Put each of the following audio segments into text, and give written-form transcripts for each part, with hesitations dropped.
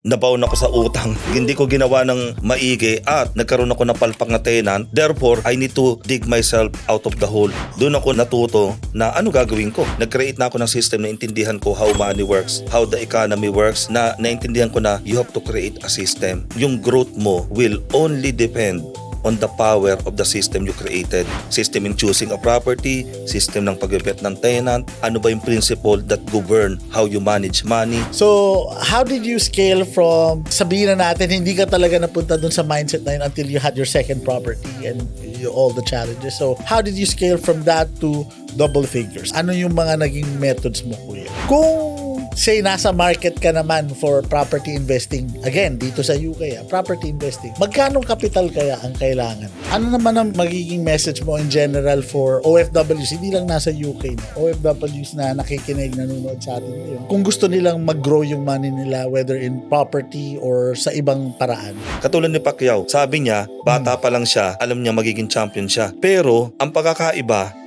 nabaon ako sa utang. Hindi ko ginawa ng maigi at nagkaroon ako ng palpak na tenant. Therefore, I need to dig myself out of the hole. Doon ako natuto na ano gagawin ko. Nag-create na ako ng system na intindihan ko how money works, how the economy works, na naintindihan ko na you have to create a system. Yung growth mo will only depend on the power of the system you created. System in choosing a property, system ng pagbebet ng tenant, ano ba yung principle that govern how you manage money. So, how did you scale from, sabihin na natin, hindi ka talaga napunta dun sa mindset na yun until you had your second property and all the challenges. So, how did you scale from that to double figures? Ano yung mga naging methods mo, kuya? Kung say nasa market ka naman for property investing, again, dito sa UK, property investing, magkano capital kaya ang kailangan? Ano naman ang magiging message mo in general for OFWs, hindi lang nasa UK, OFWs na nakikinig, nanonood sa atin ngayon, kung gusto nilang mag-grow yung money nila, whether in property or sa ibang paraan? Katulad ni Pacquiao, sabi niya, bata pa lang siya, alam niya magiging champion siya. Pero, ang pagkakaiba,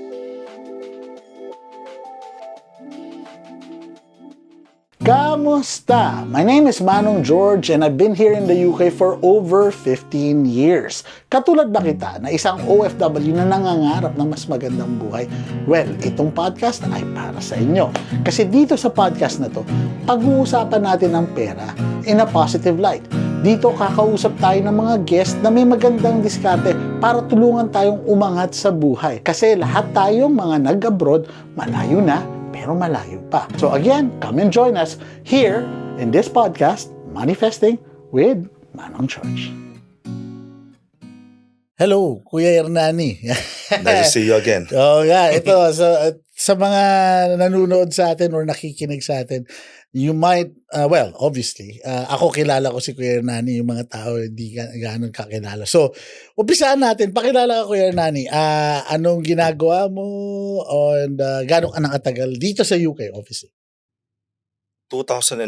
Kamusta? My name is Manong George and I've been here in the UK for over 15 years. Katulad ba kita na isang OFW na nangangarap ng mas magandang buhay? Well, itong podcast ay para sa inyo. Kasi dito sa podcast na to, pag-uusapan natin ang pera in a positive light. Dito kakausap tayo ng mga guest na may magandang diskarte para tulungan tayong umangat sa buhay. Kasi lahat tayong mga nag-abroad, malayo na, pero malayo pa. So again, come and join us here in this podcast, Manifesting with Manong George. Hello, Kuya Hernani. nice to see you again. Oh, yeah, ito sa mga nanonood sa atin or nakikinig sa atin, you might, well, obviously, ako kilala ko si Kuya Hernani, yung mga tao hindi gano'n kakilala. So, umpisaan natin, pakilala ka Kuya Hernani, anong ginagawa mo and gano'n ka nakatagal dito sa UK, obviously? 2001,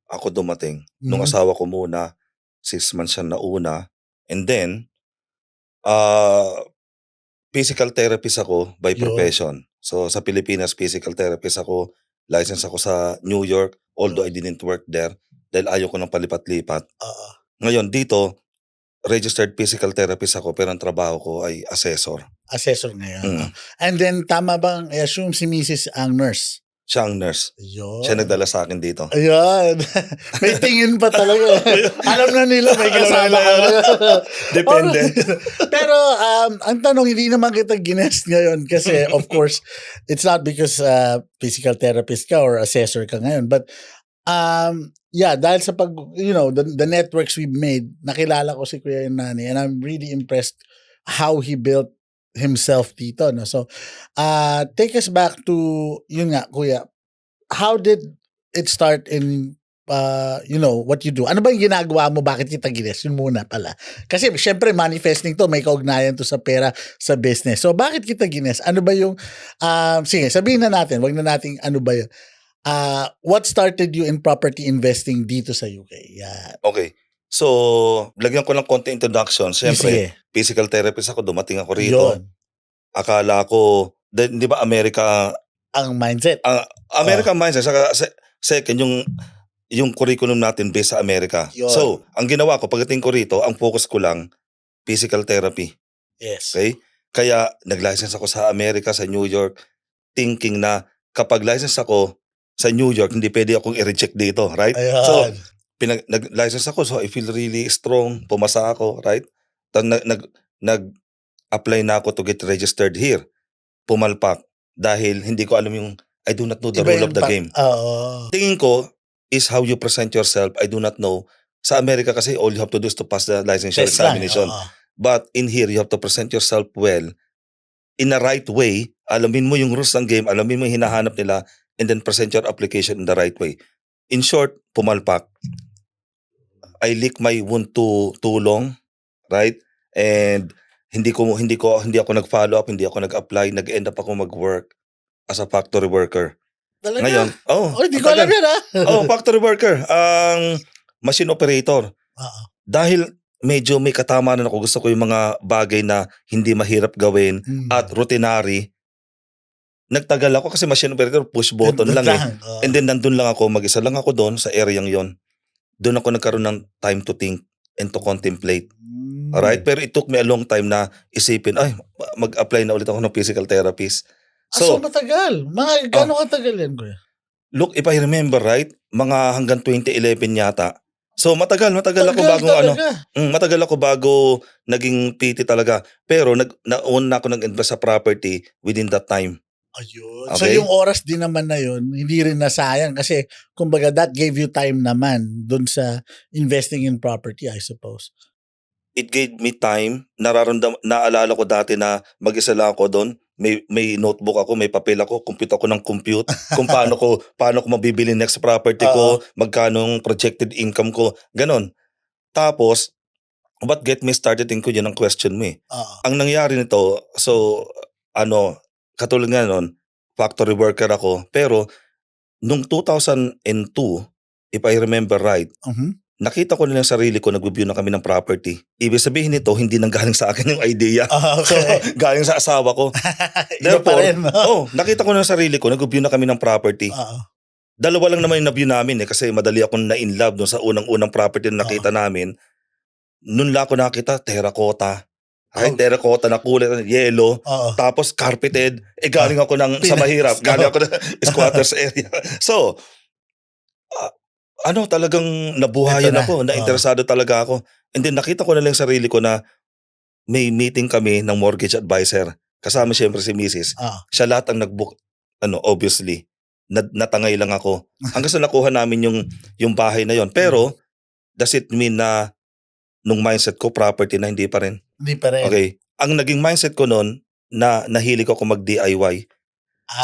ako dumating. Nung asawa ko muna, 6 months siya nauna. And then, physical therapist ako by profession. So, sa Pilipinas, physical therapist ako. License ako sa New York, although I didn't work there dahil ayaw ko ng palipat-lipat. Ngayon, dito, registered physical therapist ako pero ang trabaho ko ay assessor. Assessor ngayon. And then, tama bang, I assume si Mrs. ang nurse? Siya ang nurse. Ayun. Siya nagdala sa akin dito. Ayun. May tingin pa talaga. Alam na nila may kasama ka. Depende. Pero ang tanong, hindi naman kita ginest ngayon kasi of course, it's not because physical therapist ka or assessor ka ngayon. But yeah, dahil sa the networks we've made, nakilala ko si Kuya Hernani and I'm really impressed how he built himself dito, no? So take us back to yun nga, Kuya, how did it start in what you do? Ano ba yung ginagawa mo? Bakit kita gines? Yun muna pala. Kasi syempre manifesting to, may kaugnayan to sa pera, sa business. So bakit kita gines? Ano ba yung sige, sabihin na natin, wag na nating ano ba yun. What started you in property investing dito sa UK? Yeah. Okay. So, lagyan ko ng konti introduction. Siyempre, physical therapist ako, dumating ako rito. Yun. Akala ko, di ba Amerika, ang mindset. American mindset. Saka, second, yung curriculum natin based sa Amerika. Yun. So, ang ginawa ko, pagdating ko rito, ang focus ko lang, physical therapy. Yes. Okay? Kaya, nag-license ako sa Amerika, sa New York, thinking na kapag license ako sa New York, hindi pwede akong i-reject dito, right? Ayan. So, nag-license ako, so I feel really strong, pumasa ako, right? Nag-apply na ako to get registered here. Pumalpak. Dahil hindi ko alam yung, I do not know the rule of the game. Tingin ko, is how you present yourself. I do not know. Sa Amerika kasi, all you have to do is to pass the licensure examination. But in here, you have to present yourself well, in the right way. Alamin mo yung rules ng game, alamin mo yung hinahanap nila, and then present your application in the right way. In short, pumalpak. I lick my wound too long, right? And hindi ako nag-follow up, hindi ako nag-apply, nag-end up ako mag-work as a factory worker. Talaga? Ngayon, hindi ko alam yan factory worker, machine operator. Dahil medyo may katamaran ako, gusto ko yung mga bagay na hindi mahirap gawin at routinary. Nagtagal ako kasi machine operator, push button lang eh. And then nandun lang ako, mag-isa lang ako doon sa area yon. doon ako nagkaroon ng time to think and to contemplate. Hmm. Alright? Pero it took me a long time na isipin, ay, mag-apply na ulit ako ng physical therapist. So matagal. Mga gano'ng katagal yan, kuya? Look, if I remember right, mga hanggang 2011 yata. So matagal ako bago talaga. matagal ako bago naging PT talaga. Pero nauna ako nag-invest sa property within that time. Ayun. So Okay? yung oras din naman na yun, hindi rin nasayang kasi kumbaga that gave you time naman dun sa investing in property, I suppose. It gave me time. Naalala ko dati na mag-isa lang ako doon. May notebook ako, may papel ako, compute ako ng compute kung paano ko mabibili next property ko, magkano ang projected income ko, ganon. Tapos, what get me started ko yun ang question mo eh. Ang nangyari nito, so, katulad nga nun, factory worker ako, pero nung 2002, if I remember right, nakita ko na yung sarili ko, nag-review na kami ng property. Ibig sabihin nito, hindi nang galing sa akin yung idea. Okay. So, galing sa asawa ko. Iba pa rin, no? Nakita ko na yung sarili ko, nag-review na kami ng property. Dalawa lang naman yung na-view namin kasi madali akong na-in love dun sa unang-unang property na nakita namin. Noon lang ako nakita, terracotta. Right? Terracotta na kulay, yellow. Tapos carpeted. Galing ako sa mahirap. Galing ako ng squatters area. So, talagang nabuhayan ako, na-interesado talaga ako. And then nakita ko na lang sarili ko na may meeting kami ng mortgage advisor. Kasama siyempre si Mrs. Siya lahat ang nag-book, obviously. Natangay lang ako. Hanggang sa nakuha namin yung bahay na yon. Pero, does it mean na nung mindset ko, property na hindi pa rin? Hindi pa rin. Okay. Ang naging mindset ko noon, na nahilig ako mag-DIY.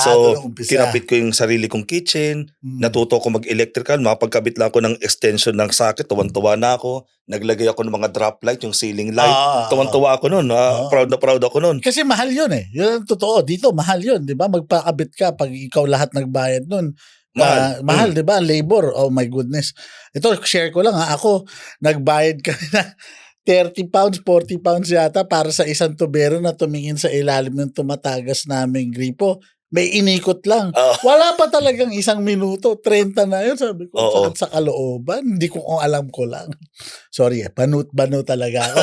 So, kinapit ko yung sarili kong kitchen, natuto ko mag-electrical, mapagkabit lang ako ng extension ng socket, tuwan-tuwa na ako, naglagay ako ng mga drop light, yung ceiling light, tuwan-tuwa ako nun, proud ako nun. Kasi mahal yun eh, yun ang totoo, dito mahal yun, di ba? Magpakabit ka pag ikaw lahat nagbayad nun. Mahal, di ba? Labor, oh my goodness. Ito, share ko lang ha, ako, nagbayad ka na 30 pounds, 40 pounds yata para sa isang tubero na tumingin sa ilalim ng tumatagas naming gripo. May inikot lang. Wala pa talagang 1 minuto. 30 na yun. Sabi ko, sakit sa kalooban. Hindi ko alam ko lang. Sorry, banut talaga ako.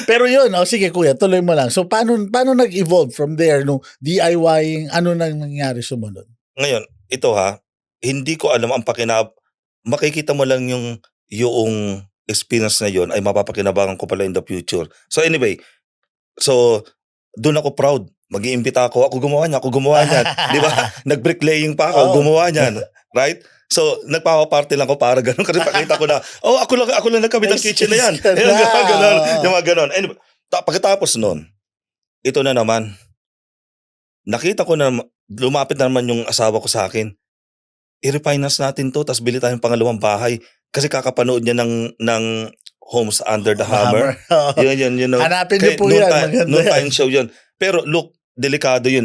Pero yun, sige kuya, tuloy mo lang. So, paano nag-evolve from there? No, DIYing, ano nang nangyari sumunod? Ngayon, ito hindi ko alam ang makikita mo lang yung experience na yun ay mapapakinabangan ko pala in the future. So anyway, doon ako proud. Mag-iimbita ako gumawa niyan. Di ba? Nag-bricklaying pa ako, gumawa niyan. Right? So, nagpapaparte lang ako para ganun. Kasi pakita ko na, ako lang nagkabit ng kitchen na yan. Yung mga ganun. Anyway, pagkatapos nun, ito na naman, nakita ko na, lumapit na naman yung asawa ko sa akin. I-refinance natin to, tapos bili tayong pangalawang bahay. Kasi kakapanood niya ng Homes Under the Hammer. Yun. Hanapin niyo po yan. Noon time show yun. Pero look, delikado yun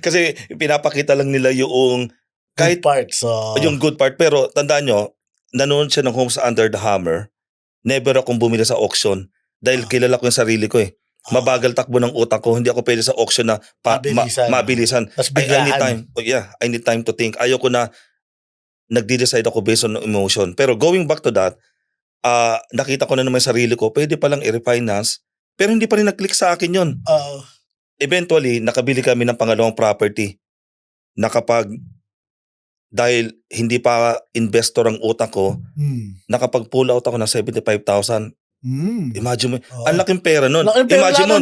Kasi pinapakita lang nila yung kahit good parts. Yung good part. Pero tandaan nyo, nanonood siya ng Homes Under the Hammer. Never akong bumili sa auction. Dahil kilala ko yung sarili ko eh. Mabagal takbo ng utak ko. Hindi ako pwede sa auction na mabilisan. I need time to think. Ayoko na nagde-decide ako based on emotion. Pero going back to that, nakita ko na naman sarili ko, pwede palang i-refinance. Pero hindi pa rin nag-click sa akin yun. Eventually, nakabili kami ng pangalawang property na dahil hindi pa investor ang utak ko, nakapag-pull out ako ng 75,000. Imagine mo, ang laking pera nun. Imagine mo,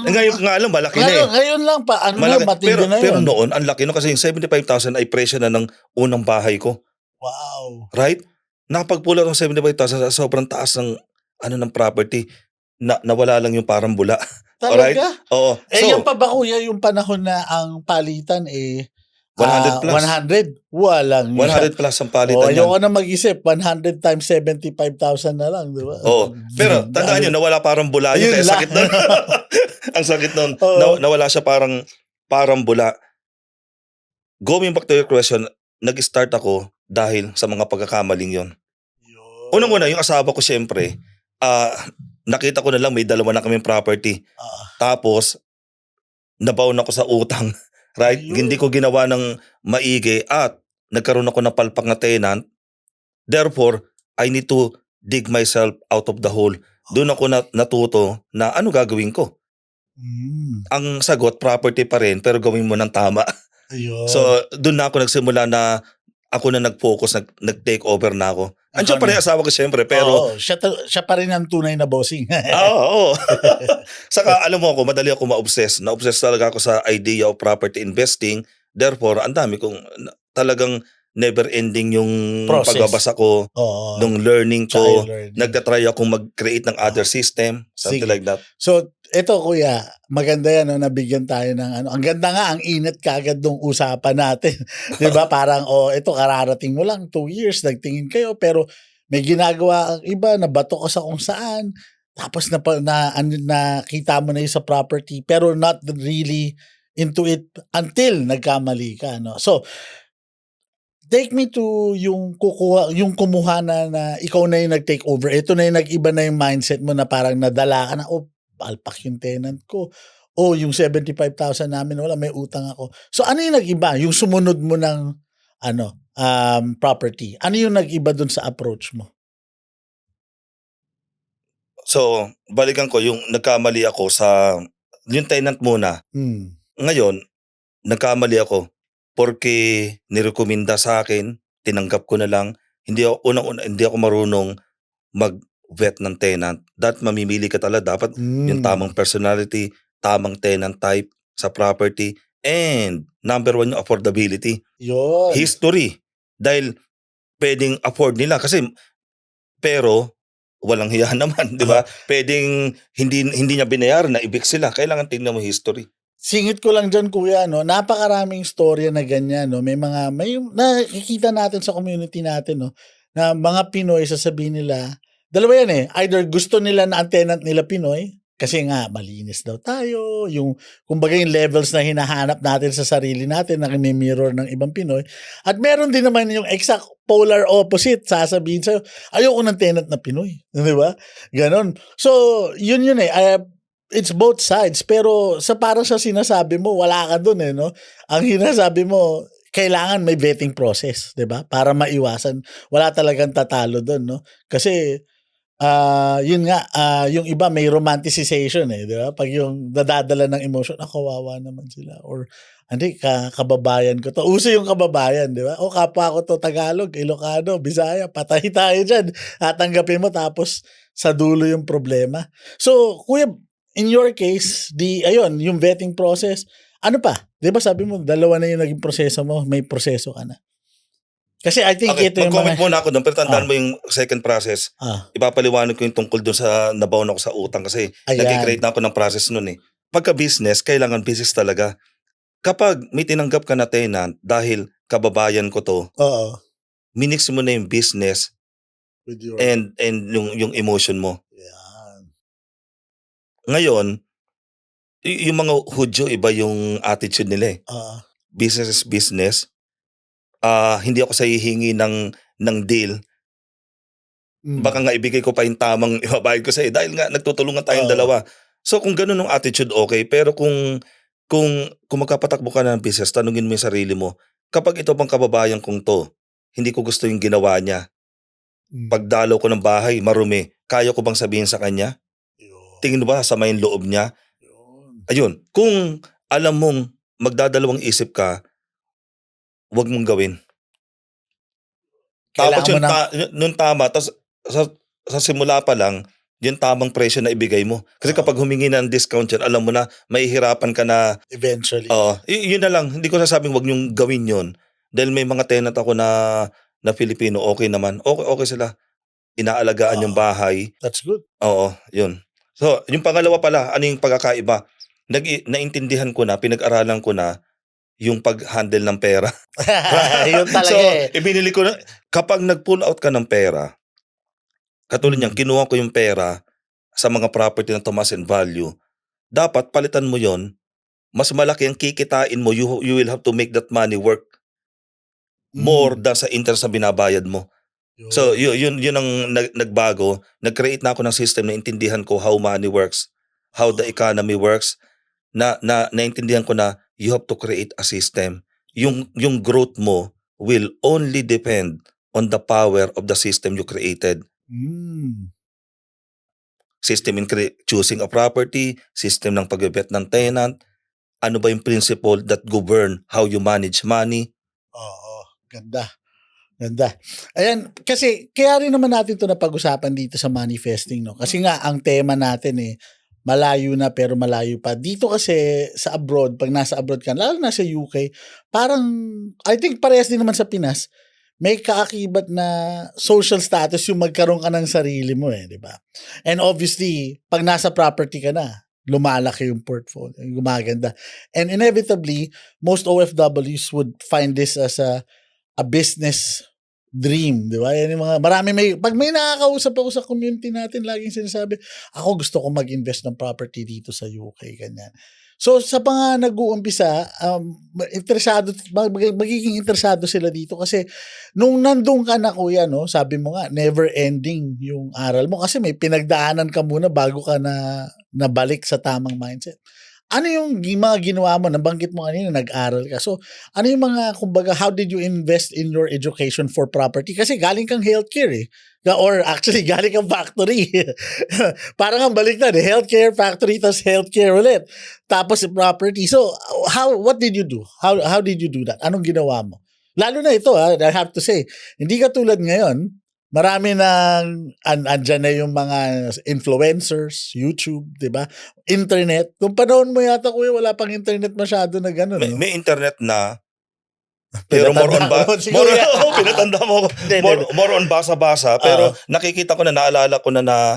ngayon nga alam, malaki na eh. Ngayon lang pa, matindi na yun. Pero noon, ang laki nun kasi yung 75,000 ay presyo na ng unang bahay ko. Wow. Right? Nakapag-pull out ng 75,000 sa sobrang taas ng property. Nawala lang yung parang bula. Talaga? Alright? Oo. Yan pa ba kuya yung panahon na ang palitan 100 plus. 100? Walang 100 plus ang palitan yan. Ayoko na mag-isip, 100 times 75,000 na lang, di ba? Oo. Pero tandaan nyo, nawala parang bula yun. Kaya sakit nun. Ang sakit nun. Nawala siya parang bula. Going back to your question, nag-start ako dahil sa mga pagkakamaling yun. Unang-una, yung asawa ko syempre, nakita ko na lang may dalawa na kaming property. Tapos, nabaon ako sa utang. Right? Hindi ko ginawa ng maigi at nagkaroon ako ng palpak na tenant. Therefore, I need to dig myself out of the hole. Doon ako natuto na ano gagawin ko. Ang sagot, property pa rin, pero gawin mo ng tama. Ayun. So, doon na ako nagsimula na ako na nag-focus, nag-take over na ako. Andiyan pa rin asawa ko siyempre, pero... siya pa rin ang tunay na bossing. Oo. Saka alam mo ako, madali ako ma-obsess. Na-obsess talaga ako sa idea of property investing. Therefore, ang dami kong talagang never-ending yung Process. pagbabasa ko, nung learning ko. Nagtatry akong mag-create ng other system, something like that. So, eto kuya, maganda yan, no, nabigyan tayo ng ano. Ang ganda nga, ang init kagad nung usapan natin. 'Di ba? Parang, ito kararating mo lang, 2 years, nagtingin kayo, pero may ginagawa ang iba, nabato ka sa kung saan. Tapos nakita mo na yun sa property, pero not really into it until nagkamali ka, no? So, take me to yung kumuha na ikaw na yung nag-take over. Ito na yung nag-iba na yung mindset mo na parang nadala ka na, palpak yung tenant ko. Yung 75,000 namin, wala, may utang ako. So, ano yung nag-iba? Yung sumunod mo ng property. Ano yung nag-iba dun sa approach mo? So, balikan ko, yung nagkamali ako sa, yung tenant muna. Ngayon, nagkamali ako. Porque nirekomenda sa akin, tinanggap ko na lang. Hindi ako marunong mag-vet ng tenant. Mamimili ka talaga. Dapat yung tamang personality, tamang tenant type sa property, and number 1 yung affordability. Yun. History. Dahil pwedeng afford nila pero walang hiya naman, di ba? Pwedeng hindi niya binayaran, na evict sila. Kailangan tingnan mo history. Singit ko lang dyan, kuya, no? Napakaraming storya na ganyan, no? May nakikita natin sa community natin, no? Na mga Pinoy, sasabihin nila, dalawa yan either gusto nila na ang tenant nila Pinoy, kasi nga malinis daw tayo, kumbaga yung levels na hinahanap natin sa sarili natin na kini-mirror ng ibang Pinoy. At meron din naman yung exact polar opposite, sasabihin sa'yo, ayoko ng tenant na Pinoy. Di ba? Ganon. So, yun it's both sides, pero parang sa sinasabi mo, wala ka dun no? Ang sinasabi mo, kailangan may vetting process, 'di ba? Para maiwasan, wala talagang tatalo dun, no? Kasi yun nga, yung iba may romanticization 'di ba? Pag yung nadadala ng emotion, kawawa naman sila, or hindi, kababayan ko to. Uso yung kababayan, 'di ba? Kapwa ko to, Tagalog, Ilocano, Bisaya, patay tayo diyan. Tatanggapin mo, tapos sa dulo yung problema. So, kuya, in your case, yung vetting process, ano pa? 'Di ba sabi mo, 2 na yung naging proseso mo, may proseso ka na. Kasi I think ito yung mag-comment muna ako doon, pero tandaan mo yung second process. Ipapaliwanag ko yung tungkol doon sa nabaon ako sa utang, kasi nag-create na ako ng process noon Pagka business, kailangan business talaga. Kapag may tinanggap ka na tenant, dahil kababayan ko to, minix mo na yung business and yung emotion mo. Ngayon, yung mga Hudyo, iba yung attitude nila Business is business. Hindi ako sa hihingi ng deal. Baka nga ibigay ko pa yung tamang ibabayad ko sa'yo, dahil nga nagtutulungan tayong dalawa. So kung ganun ang attitude, okay. Pero kung magkapatakbo ka na ng business, tanungin mo yung sarili mo, kapag ito pang kababayan kong to, hindi ko gusto yung ginawa niya. Pagdalaw ko ng bahay, marumi, kaya ko bang sabihin sa kanya? Tingin mo ba sama yung loob niya? Ayun, kung alam mong magdadalawang isip ka, wag mong gawin. Tapos nung tama, tapos sa simula pa lang, yung tamang presyo na ibigay mo. Kasi kapag humingi na ng discount yan, alam mo na, mahihirapan ka na. Eventually. Yun na lang. Hindi ko sasabing wag nyong gawin yun. Dahil may mga tenant ako na Filipino, okay naman. Okay sila. Inaalagaan yung bahay. That's good. Oo, yun. So, yung pangalawa pala, ano yung pagkakaiba? Naintindihan ko na, pinag-aralan ko na, yung pag-handle ng pera. Yun talaga. So, ibinili ko na, kapag nag-pull out ka ng pera, katulad niyan, kinuha ko yung pera sa mga property na tumaas in value, dapat palitan mo yon, mas malaki ang kikitain mo, you will have to make that money work more than sa interest na binabayad mo. So, yun ang nagbago. Nag-create na ako ng system na intindihan ko how money works, how the economy works, na naintindihan ko na you have to create a system. Yung growth mo will only depend on the power of the system you created. Mm. System in choosing a property, system ng pag-vet ng tenant, ano ba yung principle that govern how you manage money. Oo, ganda. Ganda. Ayan, kasi kaya rin naman natin ito napag-usapan dito sa manifesting, no? Kasi nga, ang tema natin malayo na pero malayo pa. Dito kasi sa abroad, pag nasa abroad ka, lalo na sa UK, parang, I think parehas din naman sa Pinas, may kaakibat na social status yung magkaroon ka ng sarili mo di ba? And obviously, pag nasa property ka na, lumalaki yung portfolio, gumaganda. And inevitably, most OFWs would find this as a business dream, di ba? Yan yung mga, pag may nakakausap ako sa community natin, laging sinasabi, ako gusto ko mag-invest ng property dito sa UK, ganyan. So, sa mga nag-uumpisa, magiging interesado sila dito kasi nung nandun ka na, kuya, no, sabi mo nga, never ending yung aral mo kasi may pinagdaanan ka muna bago ka na nabalik sa tamang mindset. Ano yung mga ginawa mo? Nabanggit mo kanina, nag-aral ka. So, ano yung mga, kumbaga, how did you invest in your education for property? Kasi galing kang healthcare Or actually, galing kang factory. Parang ang baliktad healthcare, factory, tapos healthcare ulit. Tapos property. So, what did you do? How did you do that? Anong ginawa mo? Lalo na ito, I have to say, hindi ka tulad ngayon, marami nang andyan na yung mga influencers, YouTube, 'di ba? Internet. Kung panahon mo yata, kuya, wala pang internet masyado na gano'n, no? May internet na, pero more on pinatanda mo ako. More on basa-basa, pero nakikita ko na, naalala ko na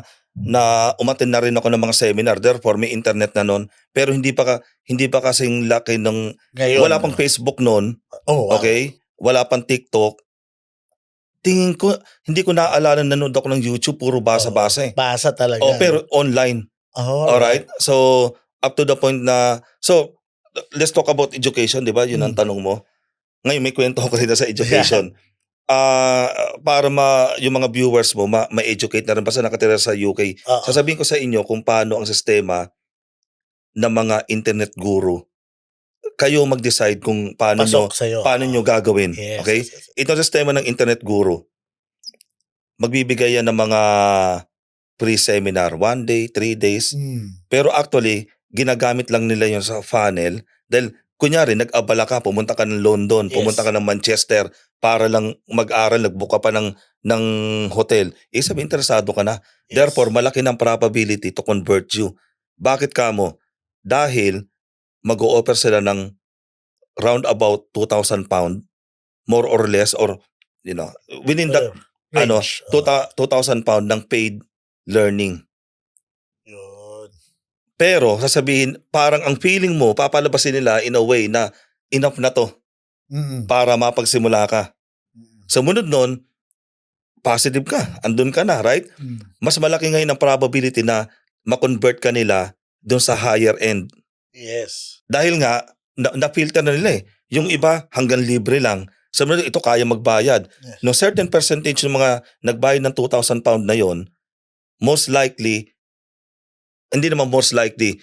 umattend na rin ako ng mga seminar. Therefore, may internet na noon, pero hindi pa kasing laki ng Ngayon, wala pang Facebook noon. Wow. Okay? Wala pang TikTok. Tingin ko, hindi ko naaalala, nanood ako ng YouTube, puro basa-basa Basa talaga. pero online. Alright? So, up to the point na, so, let's talk about education, di ba? Yun ang tanong mo. Ngayon, may kwento ko rin sa education. Para yung mga viewers mo, ma-educate na rin, basta nakatira sa UK. Sasabihin ko sa inyo kung paano ang sistema ng mga internet guru. Kayo mag-decide kung paano nyo gagawin. Yes, Okay? yes. Ito ang sistema ng internet guru. Magbibigay yan ng mga free seminar, 1 day, 3 days. Pero actually, ginagamit lang nila yun sa funnel dahil kunyari, nag-abala ka, pumunta ka ng London, pumunta ka ng Manchester para lang mag-aral, nag-book ka pa ng hotel. Sabi, interesado ka na. Yes. Therefore, malaki ng probability to convert you. Bakit ka mo? Dahil mag-o-offer sila ng round about 2,000 pound, more or less, or within that range, 2,000 pound ng paid learning. Yun. Pero sasabihin, parang ang feeling mo, papalabasin nila in a way na enough na to para mapagsimula ka. Sumunod nun, positive ka, andun ka na, right? Mas malaki ngayon ang probability na ma-convert ka nila dun sa higher end. Yes. Dahil nga, na-filter na nila Yung iba, hanggang libre lang. Sabi ito kaya magbayad. Yes. No, certain percentage ng mga nagbayad ng 2,000 pound na yon, most likely, hindi naman most likely,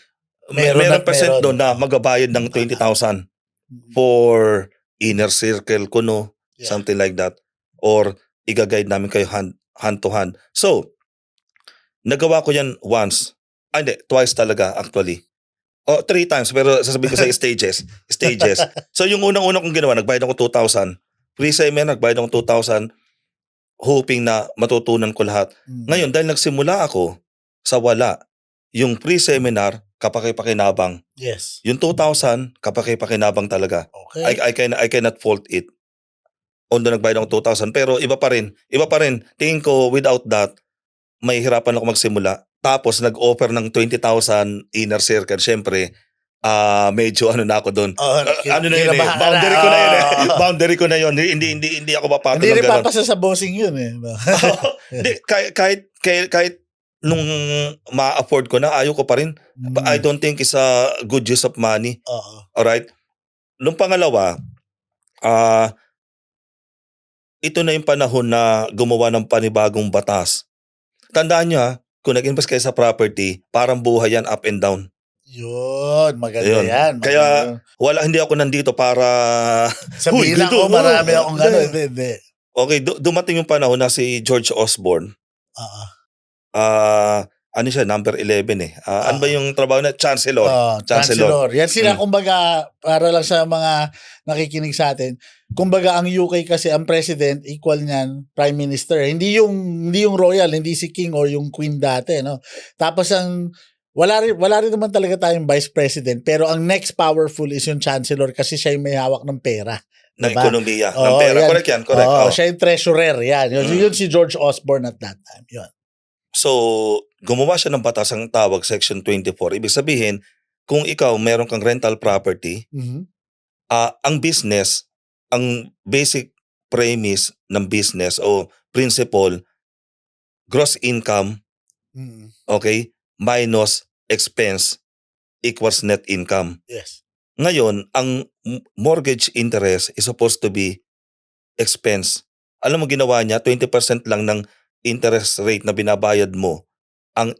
meron percent doon na magabayad ng 20,000 for inner circle kuno, something like that. Or i-guide namin kayo hand to hand. So, nagawa ko yan once. Twice talaga actually. 3 times, pero sasabihin ko sa stages. So yung unang-unang kong ginawa, nagbayad ako 2,000. Free seminar, nagbayad ako 2,000, hoping na matutunan ko lahat. Ngayon, dahil nagsimula ako sa wala, yung free seminar, kapaki-pakinabang. Yes. Yung 2,000, kapaki-pakinabang talaga. Okay. I cannot fault it. Although nagbayad ako 2,000, pero iba pa rin. Tingin ko, without that, may hirapan ako magsimula. Tapos nag-offer ng 20,000 inner circle. Siyempre, medyo na ako doon. Boundary ko na yun. Hindi ako papatol ng gano'n. Hindi rin papasa sa bossing yun kahit nung ma-afford ko na, ayaw ko pa rin. I don't think it's a good use of money. Alright? Nung pangalawa, ito na yung panahon na gumawa ng panibagong batas. Tandaan nyo kung nag-invest kayo sa property, parang buhay yan, up and down. Yun, maganda yan. Kaya hindi ako nandito para sabihin ako marami akong gano'n. Hindi. Okay, dumating yung panahon na si George Osborne, Oo. ano siya, number 11 eh. Ano ba Oo. yung trabaho na? Chancellor. Chancellor. Yan sila Mm. kumbaga, para lang sa mga nakikinig sa atin, kumbaga ang UK kasi ang president equal niyan prime minister. Hindi yung royal, hindi si king or yung queen dati, no. Tapos wala rin naman talaga tayong vice president, pero ang next powerful is yung chancellor kasi siya yung may hawak ng pera. Na Diba? ekonomiya, ng Oo, pera. yan. Correct yan, correct. Oo, Oh. siya yung treasurer. Yan. Yun si George Osborne at that time. Yun. So, gumawa siya ng batas ang tawag Section 24. Ibig sabihin, kung ikaw meron kang rental property, Mhm. ang business, ang basic premise ng business o principle, gross income, Mhm. okay, minus expense equals net income. Yes. Ngayon, ang mortgage interest is supposed to be expense. Alam mo ginawa niya, 20% lang ng interest rate na binabayad mo ang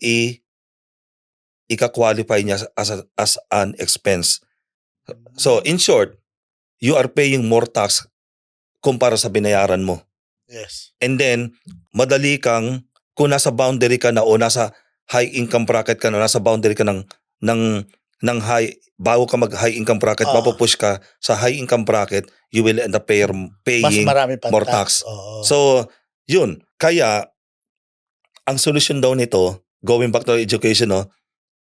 ika-qualify niya as an expense. So, in short, you are paying more tax kumpara sa binayaran mo. Yes. And then, madali kang, kung nasa boundary ka na o nasa high income bracket ka na, nasa boundary ka ng high, bago ka mag-high income bracket, mapupush ka sa high income bracket, you will end up Mas paying marami pa more tax. Oo. So, yun. Kaya, ang solusyon daw nito, going back to education, no,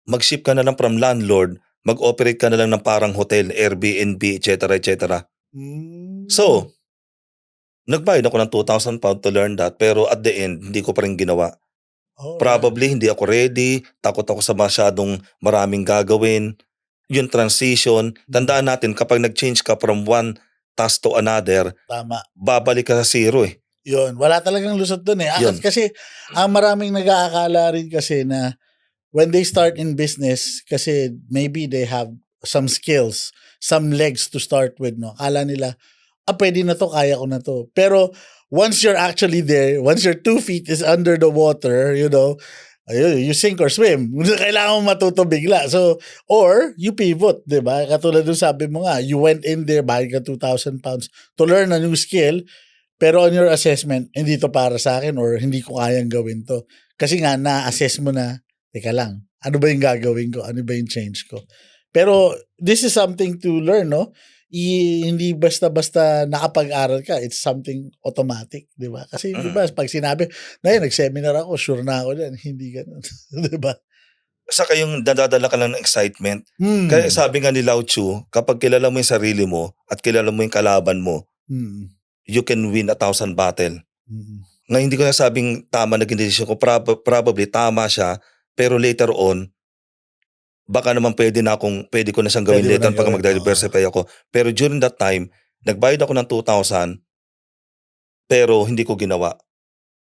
mag-ship ka na lang from landlord, mag-operate ka na lang ng parang hotel, Airbnb, etc. etc. So, nagbayad ako ng £2,000 to learn that, pero at the end, hindi ko pa rin ginawa. Probably hindi ako ready, takot ako sa masyadong maraming gagawin. Yung transition, tandaan natin kapag nag-change ka from one task to another, Tama. babalik ka sa zero eh. Yun, wala talagang lusot dun eh. Yun. Kasi ang maraming nag-aakala rin kasi na when they start in business, kasi maybe they have some skills, some legs to start with, no? Akala nila, pwede na to, kaya ko na to. Pero once you're actually there, once your 2 feet is under the water, you know, you sink or swim. Kailangan mo matuto bigla. So, or you pivot, di ba? Katulad nung sabi mo nga, you went in there, bayad ka £2,000 to learn a new skill, pero on your assessment, hindi to para sa akin or hindi ko kayang gawin to. Kasi nga, na-assess mo na, teka lang, ano ba yung gagawin ko? Ano ba yung change ko? Pero this is something to learn, no? Hindi basta-basta nakapag-aral ka. It's something automatic, di ba? Kasi, di ba, pag sinabi, nag-seminar ako, sure na ako dyan. Hindi ganun. Di ba? Saka yung dadadala ka lang ng excitement. Kaya sabi nga ni Lao Tzu, kapag kilala mo yung sarili mo at kilala mo yung kalaban mo, you can win 1,000 battle. Nga hindi ko nasabing tama naging desisyon ko, probably tama siya, pero later on, baka naman pwede ko na siyang gawin later pag mag-diversify ako. Pero during that time, nagbayad ako ng 2,000, pero hindi ko ginawa.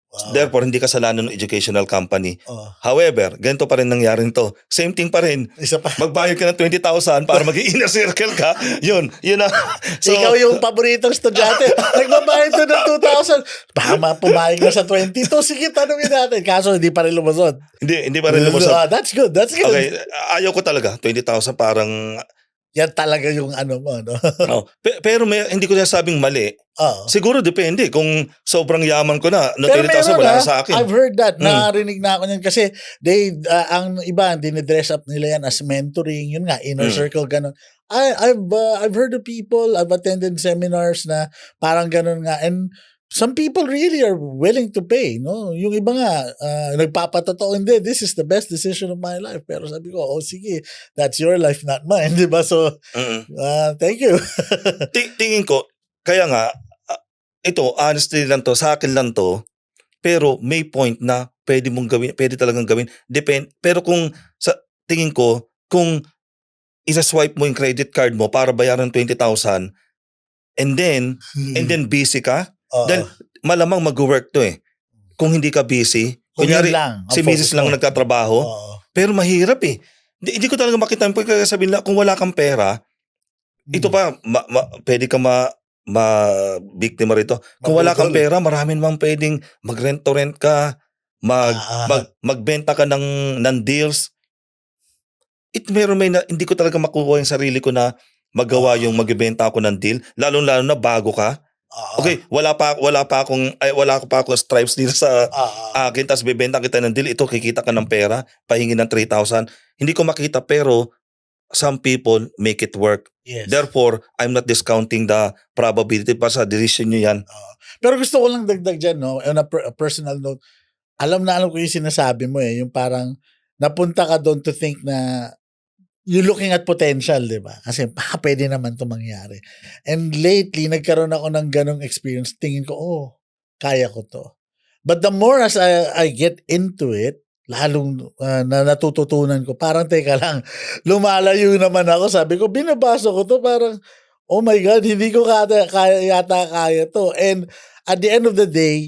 Wow. Therefore, hindi kasalanan ng educational company. However, ganito pa rin nangyari nito. Same thing pa rin. Isa pa. Magbayad ka ng 20,000 para maging inner circle ka. Yun na. So, ikaw yung paboritong estudyante. Nagbabayad to ng 2,000. Baka pumayag na sa 22. Sige, tanungin natin. Kaso hindi pa rin lumusot. Hindi pa rin lumusot. That's good. Okay, ayaw ko talaga. 20,000 parang... Yan talaga yung ano mo, no? Pero hindi ko nasabing mali. Siguro depende kung sobrang yaman ko na, no, 20,000 wala sa akin. I've heard that. Narinig na ako niyan kasi ang iba dinidress up nila yan as mentoring, yun nga, inner circle, ganun. I've heard of people, I've attended seminars na parang ganun nga, and some people really are willing to pay, no? Yung iba nga, nagpapatotoo, hindi, this is the best decision of my life. Pero sabi ko, sige, that's your life, not mine, di ba? So, thank you. Tingin ko, kaya nga, ito, honestly lang to, sa akin lang to, pero may point na pwede mong gawin, pwede talagang gawin. Pero kung, sa tingin ko, kung isa-swipe mo yung credit card mo para bayaran 20,000, and then busy ka, dahil malamang mag-work to eh. Kung hindi ka busy, kunyari, si Mrs. lang nagtatrabaho, pero mahirap eh. Hindi ko talaga makita, kaya sabihin lang, kung wala kang pera, ito pa, pwede ka ma-biktima rito. Kung wala kang pera, marami namang pwedeng mag-rent-to-rent ka, magbenta ka ng deals. Hindi ko talaga makuha yung sarili ko na magawa yung magbenta ako ng deal, lalo-lalo na bago ka. Okay, wala pa akong stripes dito sa akin, tas bebenta kita ng deal, ito kikita ka ng pera, pahingi ng 3,000. Hindi ko makita, pero some people make it work. Yes. Therefore, I'm not discounting the probability, pa sa decision nyo yan. Pero gusto ko lang dagdag dyan, no? On a personal note, alam ko yung sinasabi mo yung parang napunta ka doon to think na you're looking at potential, di ba? Kasi pwede naman ito mangyari. And lately, nagkaroon ako ng ganong experience. Tingin ko, kaya ko to. But the more as I get into it, lalong na natututunan ko, parang teka lang, lumalayo naman ako. Sabi ko, binabasa ko to, parang, oh my God, hindi ko kaya to. And at the end of the day,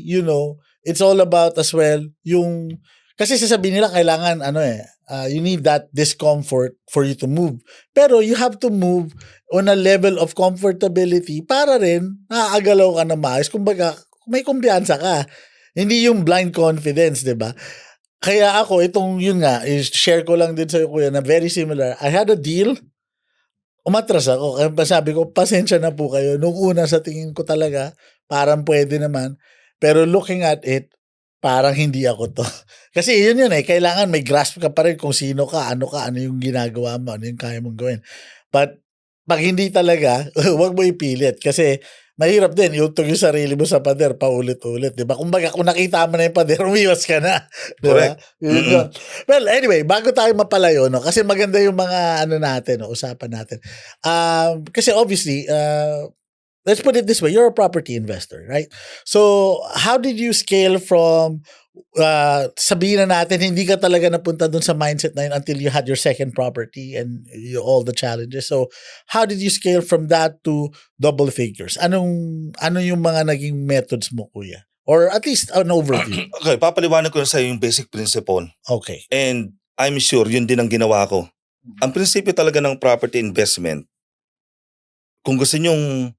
it's all about as well, kasi sasabihin nila kailangan, you need that discomfort for you to move. Pero you have to move on a level of comfortability para rin nakakagalaw ka na maayos. Kumbaga, may kumpiyansa ka. Hindi yung blind confidence, di ba? Kaya ako, share ko lang din sa'yo, kuya, na very similar. I had a deal, umatras ako. Kaya sabi ko, pasensya na po kayo. Nung una sa tingin ko talaga, parang pwede naman. Pero looking at it, parang hindi ako to. Kasi yun kailangan may grasp ka pa rin kung sino ka, ano yung ginagawa mo, ano yung kaya mong gawin. But pag hindi talaga, wag mo ipilit. Kasi mahirap din, iutog yung sarili mo sa pader paulit-ulit. Diba? Kumbaga, kung nakita mo na yung pader, umiwas ka na. Diba? Yun. Well, anyway, bago tayo mapalayo, kasi maganda yung mga usapan natin. Kasi obviously, let's put it this way, you're a property investor, right? So, how did you scale from, sabihin na natin, hindi ka talaga napunta dun sa mindset na yun until you had your second property and all the challenges. So, how did you scale from that to double figures? Ano yung mga naging methods mo, kuya? Or at least an overview. Okay, papaliwanag ko na sa'yo yung basic principle. Okay. And I'm sure yun din ang ginawa ko. Ang prinsipyo talaga ng property investment, kung gusto nyong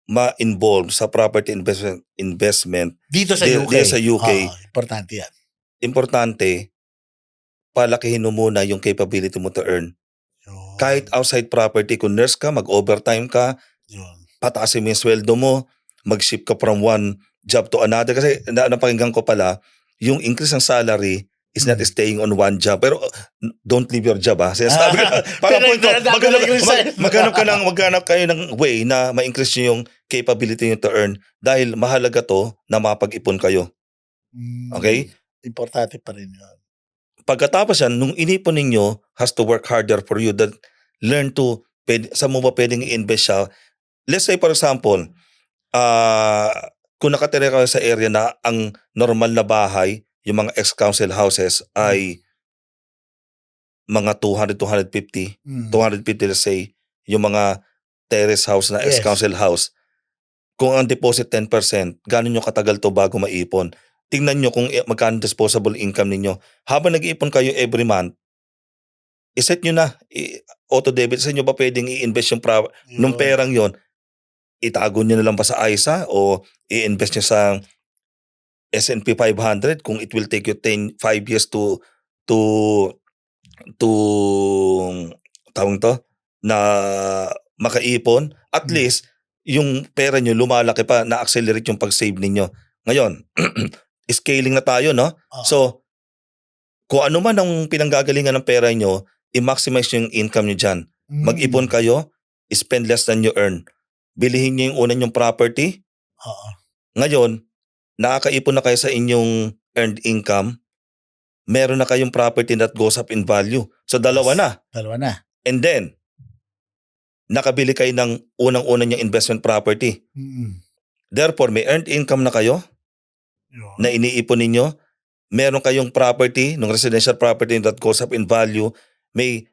ma-involve sa property investment dito sa UK. Importante yan. Importante, palakihin mo muna yung capability mo to earn. Kahit outside property, kung nurse ka, mag-overtime ka, pataasin mo yung sweldo mo, mag-shift ka from one job to another. Kasi napakinggan ko pala, yung increase ng salary is not staying on one job. Pero don't leave your job, ha? Sinasabi ka, para point ko, maghanap kayo ng way na ma-increase nyo yung capability nyo to earn dahil mahalaga to na mapag-ipon kayo. Okay? Importante pa rin yun. Pagkatapos yan, nung inipon ninyo, has to work harder for you that learn to, saan mo ba pwedeng i-invest siya? Let's say, for example, kung nakatira kayo sa area na ang normal na bahay, yung mga ex-council houses ay mga 200, 250, 250 let's say, yung mga terrace house na ex-council house. Kung ang deposit 10%, gano'n nyo katagal to bago maipon? Tingnan nyo kung magkano disposable income ninyo. Habang nag-iipon kayo every month, iset nyo na, auto-debit sa inyo ba pwedeng i-invest yung perang yon? Itago nyo na lang ba sa ISA o i-invest nyo sa S&P 500 kung it will take you 5 years to tawag to, na makaipon, at least yung pera nyo lumalaki pa, na-accelerate yung pag-save ninyo. Ngayon, scaling na tayo, no? So, kung ano man ang pinanggagalingan ng pera nyo, i-maximize yung income nyo dyan. Mag-ipon kayo, spend less than you earn. Bilihin nyo yung una nyong property. Ngayon, nakakaipon na kayo sa inyong earned income, meron na kayong property that goes up in value. So, dalawa na. And then, nakabili kayo ng unang-unang yung investment property. Therefore, may earned income na kayo na iniipon ninyo. Meron kayong property, ng residential property that goes up in value. May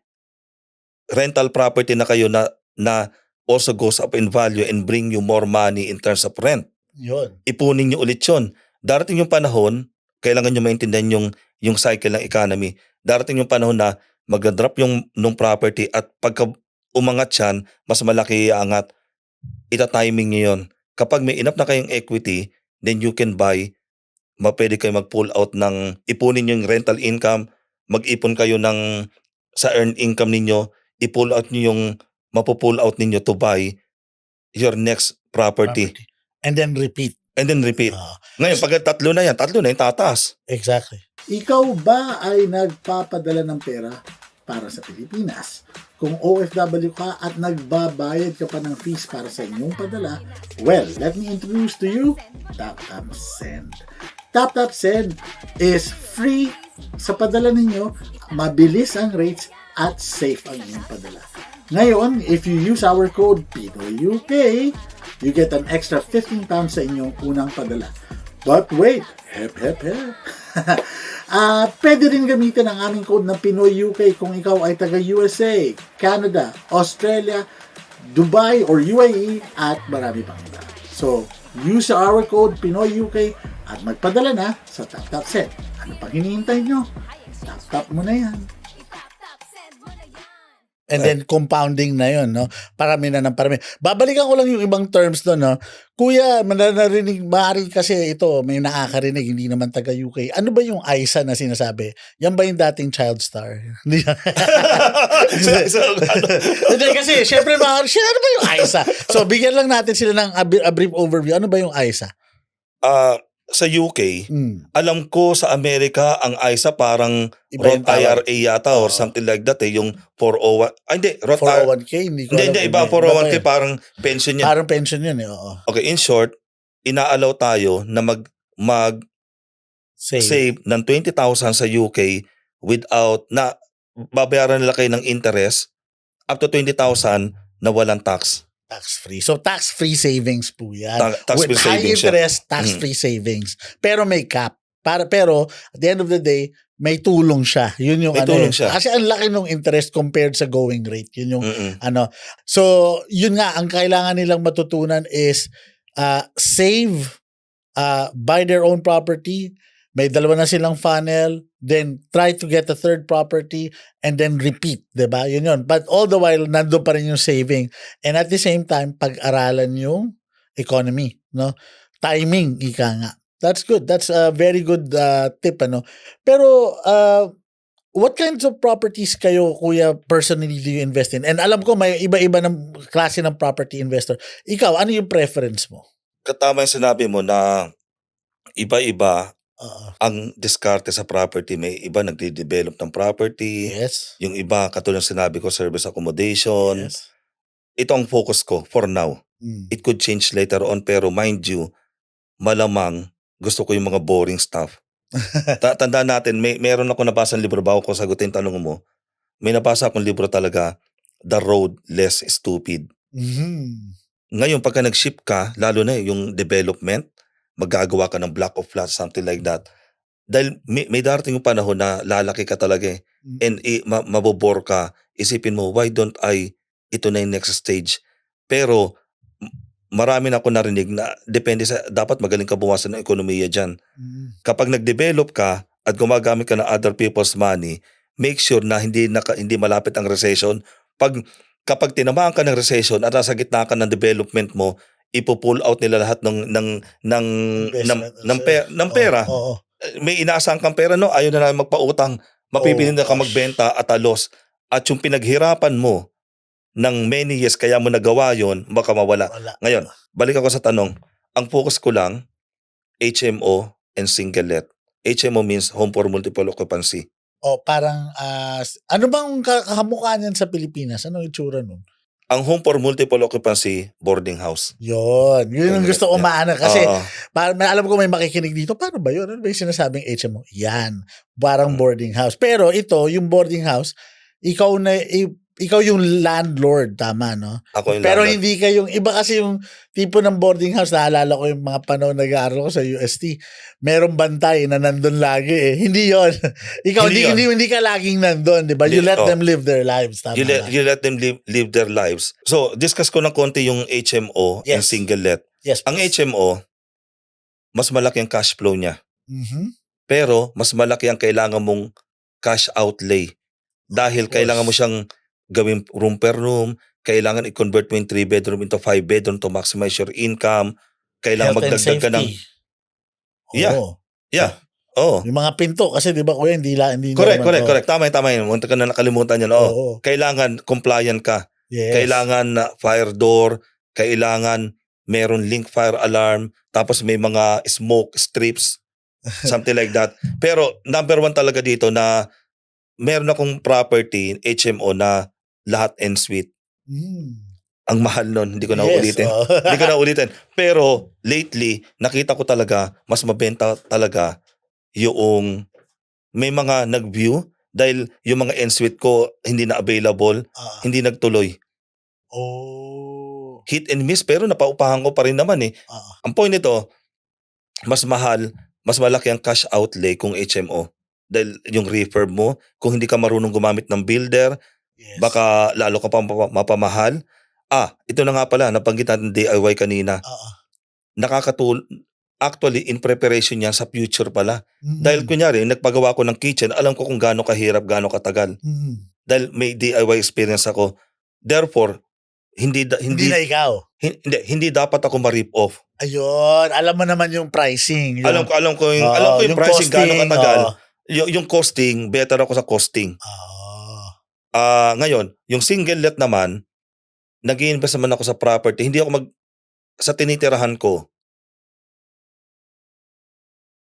rental property na kayo na also goes up in value and bring you more money in terms of rent. Ipunin nyo ulit yun. Darating yung panahon, kailangan nyo maintindihan yung cycle ng economy. Darating yung panahon na mag-drop nung property at pagka umangat yan, mas malaki iangat. Ita-timing nyo yun. Kapag may enough na kayong equity, then you can buy, pwede kayo mag-pull out ng, ipunin yung rental income, mag-ipon kayo sa earned income ninyo, i-pull out nyo yung mapupull out ninyo to buy your next property. And then repeat. Ngayon, pag tatlo na yan tataas. Exactly. Ikaw ba ay nagpapadala ng pera para sa Pilipinas? Kung OFW ka at nagbabayad ka pa ng fees para sa inyong padala, well, let me introduce to you TapTap Send. TapTap Send is free sa padala ninyo, mabilis ang rates at safe ang inyong padala. Ngayon, if you use our code PinoyUK, you get an extra 15 pounds sa inyong unang padala. But wait, hep. Pwede rin gamitin ang aming code ng PinoyUK kung ikaw ay taga USA, Canada, Australia, Dubai, or UAE, at marami pang iba. So, use our code PinoyUK at magpadala na sa TapTap Send. Ano pang hinihintay nyo? Tap mo na yan. And then compounding na yun, no? Parami na ng parami. Babalikan ko lang yung ibang terms doon, no? Kuya, narinig, maaari kasi ito, may nakakarinig, hindi naman taga UK. Ano ba yung ISA na sinasabi? Yan ba yung dating child star? Hindi kasi, syempre, ano ba yung ISA? So, bigyan lang natin sila ng a brief overview. Ano ba yung ISA? Sa UK, alam ko sa Amerika, ang ISA parang Roth IRA yata or something like that yung 401. Hindi, Roth 401k? Hindi, iba 401k parang pension yan. Parang pension yun oo. Okay, in short, inaalaw tayo na save ng 20,000 sa UK without na babayaran nila kayo ng interest up to 20,000 na walang tax. Tax-free. So, tax-free savings po yan. Tax-free with high savings interest, tax-free savings. Pero may cap. Pero, at the end of the day, may tulong siya. Yun yung tulong siya. Kasi ang laki ng interest compared sa going rate. Yun yung So, yun nga, ang kailangan nilang matutunan is save, buy their own property, may dalawa na silang funnel, then try to get a third property, and then repeat, diba? Yun. But all the while, nandun pa rin yung saving. And at the same time, pag-aralan yung economy, no? Timing, ika nga. That's good. That's a very good tip, ano? Pero, what kinds of properties kayo, kuya, personally do you invest in? And alam ko, may iba-iba ng klase ng property investor. Ikaw, ano yung preference mo? Katama yung sinabi mo na iba-iba ang diskarte sa property. May iba nagde-develop ng property. Yes. Yung iba, katulad ng sinabi ko, service accommodation. Yes. Ito ang focus ko for now. It could change later on, pero mind you, malamang gusto ko yung mga boring stuff. Tandaan natin, meron ako nabasang libro bago ko sagutin tanong mo. May nabasa akong libro talaga, The Road Less Stupid. Ngayon, pagka nag-ship ka, lalo na yung development, magagawa ka ng block of flats, something like that. Dahil may darating yung panahon na lalaki ka talaga and mabobore ka. Isipin mo, why don't ito na yung next stage. Pero marami na ako narinig na depende dapat magaling ka buwasan ng ekonomiya dyan. Kapag nag-develop ka at gumagamit ka ng other people's money, make sure na hindi malapit ang recession. Kapag tinamaan ka ng recession at nasa gitna ka ng development mo, ipo-pull out nila lahat ng pera. May inaasahan kang pera, no? Ayaw na lang magpautang. Mapipili na ka magbenta at alos. At yung pinaghirapan mo ng many years, kaya mo nagawa yon, baka mawala. Ngayon, balik ako sa tanong. Ang focus ko lang, HMO and single let. HMO means home for multiple occupancy. Parang, ano bang kakamukha niyan sa Pilipinas? Anong itsura nun? Ang home for multiple occupancy, boarding house. Yun yung gusto ko maana. Kasi, alam ko may makikinig dito, paano ba yun? Ano ba yung sinasabing HMO? Yan, parang boarding house. Pero ito, yung boarding house, ikaw yung landlord, tama, no? Ako yung pero landlord. Hindi kayong, iba kasi yung tipo ng boarding house, naalala ko yung mga panahon nag-aaral ko sa UST, merong bantay na nandun lagi Hindi yon. Ikaw, hindi ka laging nandun, di ba? You let them live their lives, tama. You let them live their lives. So, discuss ko ng konti yung HMO and single let. Yes, ang HMO, mas malaki ang cash flow niya. Pero, mas malaki ang kailangan mong cash outlay. Dahil kailangan mo siyang gawin room per room, kailangan i-convert mo yung 3-bedroom into 5-bedroom to maximize your income, kailangan magdagdag ka ng... Yeah. Yung mga pinto, kasi di ba kuya, hindi Correct. Tama yun. Munta ka na nakalimutan yan. Kailangan compliant ka. Yes. Kailangan fire door, kailangan meron link fire alarm, tapos may mga smoke strips, something like that. Pero number one talaga dito na meron akong property, HMO, na lahat en suite. Ang mahal nun, hindi ko na ulitin. Hindi ko na ulitin. Pero lately, nakita ko talaga, mas mabenta talaga yung may mga nag-view dahil yung mga en suite ko hindi na available, hindi nagtuloy. Hit and miss, pero napaupahan ko pa rin naman eh. Ang point nito, mas mahal, mas malaki ang cash outlay kung HMO. Dahil yung refurb mo, kung hindi ka marunong gumamit ng builder, baka lalo ka pa mapamahal. Ito na nga pala, nabanggit natin DIY kanina. Actually, in preparation yan sa future pala. Dahil kunyari, nagpagawa ko ng kitchen, alam ko kung gaano kahirap, gaano katagal. Dahil may DIY experience ako. Therefore, hindi na ikaw. Hindi dapat ako ma-rip off. Ayun, alam mo naman yung pricing. Alam ko yung pricing, gaano katagal. Yung costing, better ako sa costing. Ngayon, yung single let naman, nag-i-invest naman ako sa property. Hindi ako sa tinitirahan ko.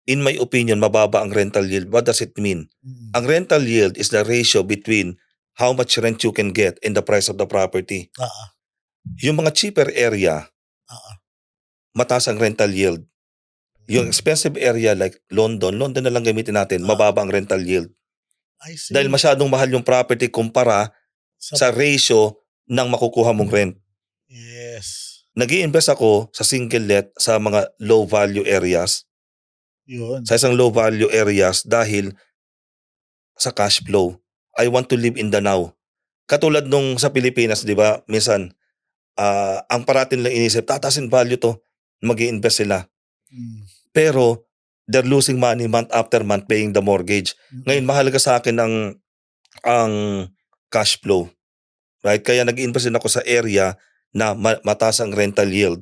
In my opinion, mababa ang rental yield. What does it mean? Ang rental yield is the ratio between how much rent you can get and the price of the property. Yung mga cheaper area, mataas ang rental yield. Yung expensive area like London na lang gamitin natin, mababa ang rental yield. I see. Dahil masyadong mahal yung property kumpara sa ratio ng makukuha mong rent. Yes. Nag-i-invest ako sa single let sa mga low value areas. Yun. Sa isang low value areas dahil sa cash flow. I want to live in the now. Katulad nung sa Pilipinas, di ba, minsan, ang parating lang inisip, tatasin value to, mag-i-invest sila. Pero, they're losing money month after month paying the mortgage. Ngayon, mahalaga sa akin ang cash flow. Right? Kaya nag-invest din ako sa area na mataas ang rental yield.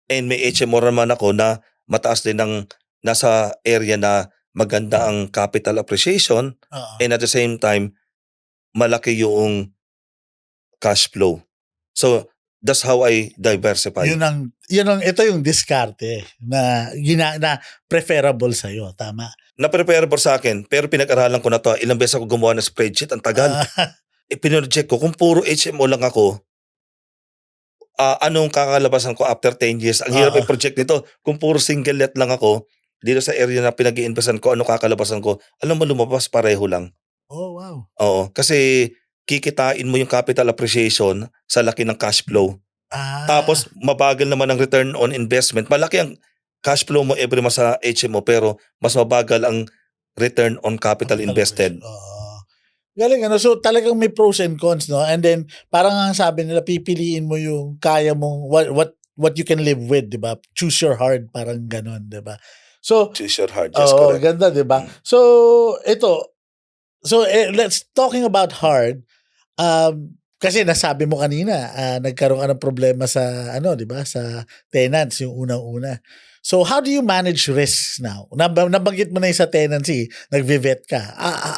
And may HMO naman ako na mataas din ang nasa area na maganda ang capital appreciation and at the same time, malaki yung cash flow. So, that's how I diversify. Ito yung diskarte na preferable sa'yo, tama? Na preferable sa akin, pero pinag-aralan ko na to. Ilang beses ako gumawa ng spreadsheet, ang tagal. Pinroject ko, kung puro HMO lang ako, anong kakalabasan ko after 10 years? Ang hirap i-project nito. Kung puro single let lang ako, dito sa area na pinag-i-investan ko, anong kakalabasan ko? Alam mo, lumabas pareho lang. Oh, wow. Oo, kasi kikitain mo yung capital appreciation sa laki ng cash flow. Tapos, mabagal naman ang return on investment. Malaki ang cash flow mo every month sa HMO, pero mas mabagal ang return on capital invested. Galing, ano? So, talagang may pros and cons, no? And then, parang ang sabi nila, pipiliin mo yung kaya mong, what you can live with, di ba? Choose your hard, parang ganon, di ba? So, choose your hard, yes, correct. Ganda, di ba? So, let's talking about hard. Kasi nasabi mo kanina, nagkaroon ka ng problema sa, di ba? Sa tenants, yung unang-una. So, how do you manage risks now? Nabanggit mo na yung sa tenancy, nagvivet ka.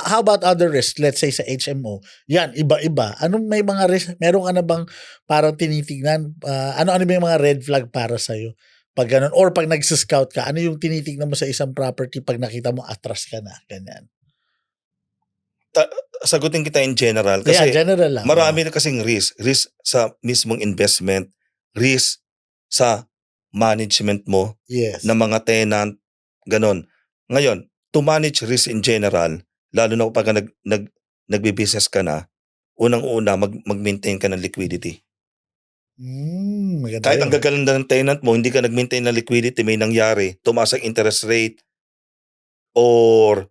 How about other risks? Let's say sa HMO. Yan, iba-iba. May mga risk? Meron ka na bang parang tinitignan? Ano ba yung mga red flag para sa'yo? Pag ganun, or pag nag-scout ka, ano yung tinitignan mo sa isang property pag nakita mo atras ka na? Ganyan. Sagutin kita in general. Kasi general lang. Marami na kasing risk. Risk sa mismong investment. Risk sa management mo. Yes. Na mga tenant. Ganon. Ngayon, to manage risk in general, lalo na kapag nagbi-business ka na, unang-una, mag-maintain ka ng liquidity. Kahit ang gaganda ng tenant mo, hindi ka nag-maintain ng liquidity, may nangyari, tumaas ang interest rate, or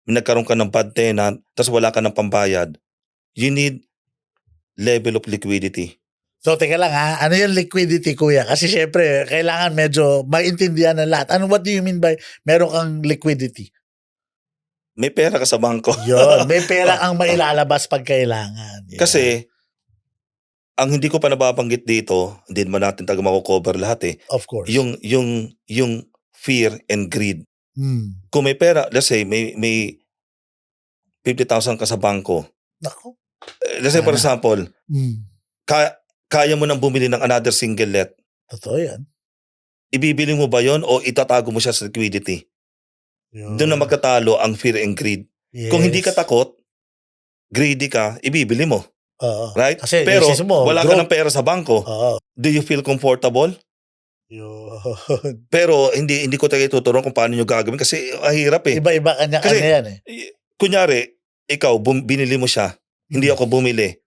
nagkaroon ka ng bad tenant, tapos wala ka ng pambayad, you need level of liquidity. So, teka lang ha, ano yung liquidity, kuya? Kasi syempre, kailangan medyo maintindihan ng lahat. What do you mean by meron kang liquidity? May pera ka sa bangko. Yun, may pera kang mailalabas pag kailangan. Yeah. Kasi, ang hindi ko pa nababanggit dito, hindi naman natin taga mako-cover lahat eh. Of course. Yung fear and greed. Kung may pera, let's say, may 50,000 ka sa bangko. Nako. Let's say, for example, kaya mo nang bumili ng another single let Totoo yan. Ibibili mo ba yon o itatago mo siya sa liquidity? Doon na magkatalo ang fear and greed. Kung hindi ka Yes. takot, greedy ka, ibibili mo. Oo. Right? Kasi Pero naisip mo, wala ka growth. ng pera sa bangko. Oo. Do you feel comfortable? Yun. Pero hindi ko tayo tuturuan kung paano nyo gagawin kasi mahirap eh. Iba-iba kanya-kanya Kasi, yan eh. Kunyari, ikaw, binili mo siya. Hindi ako bumili.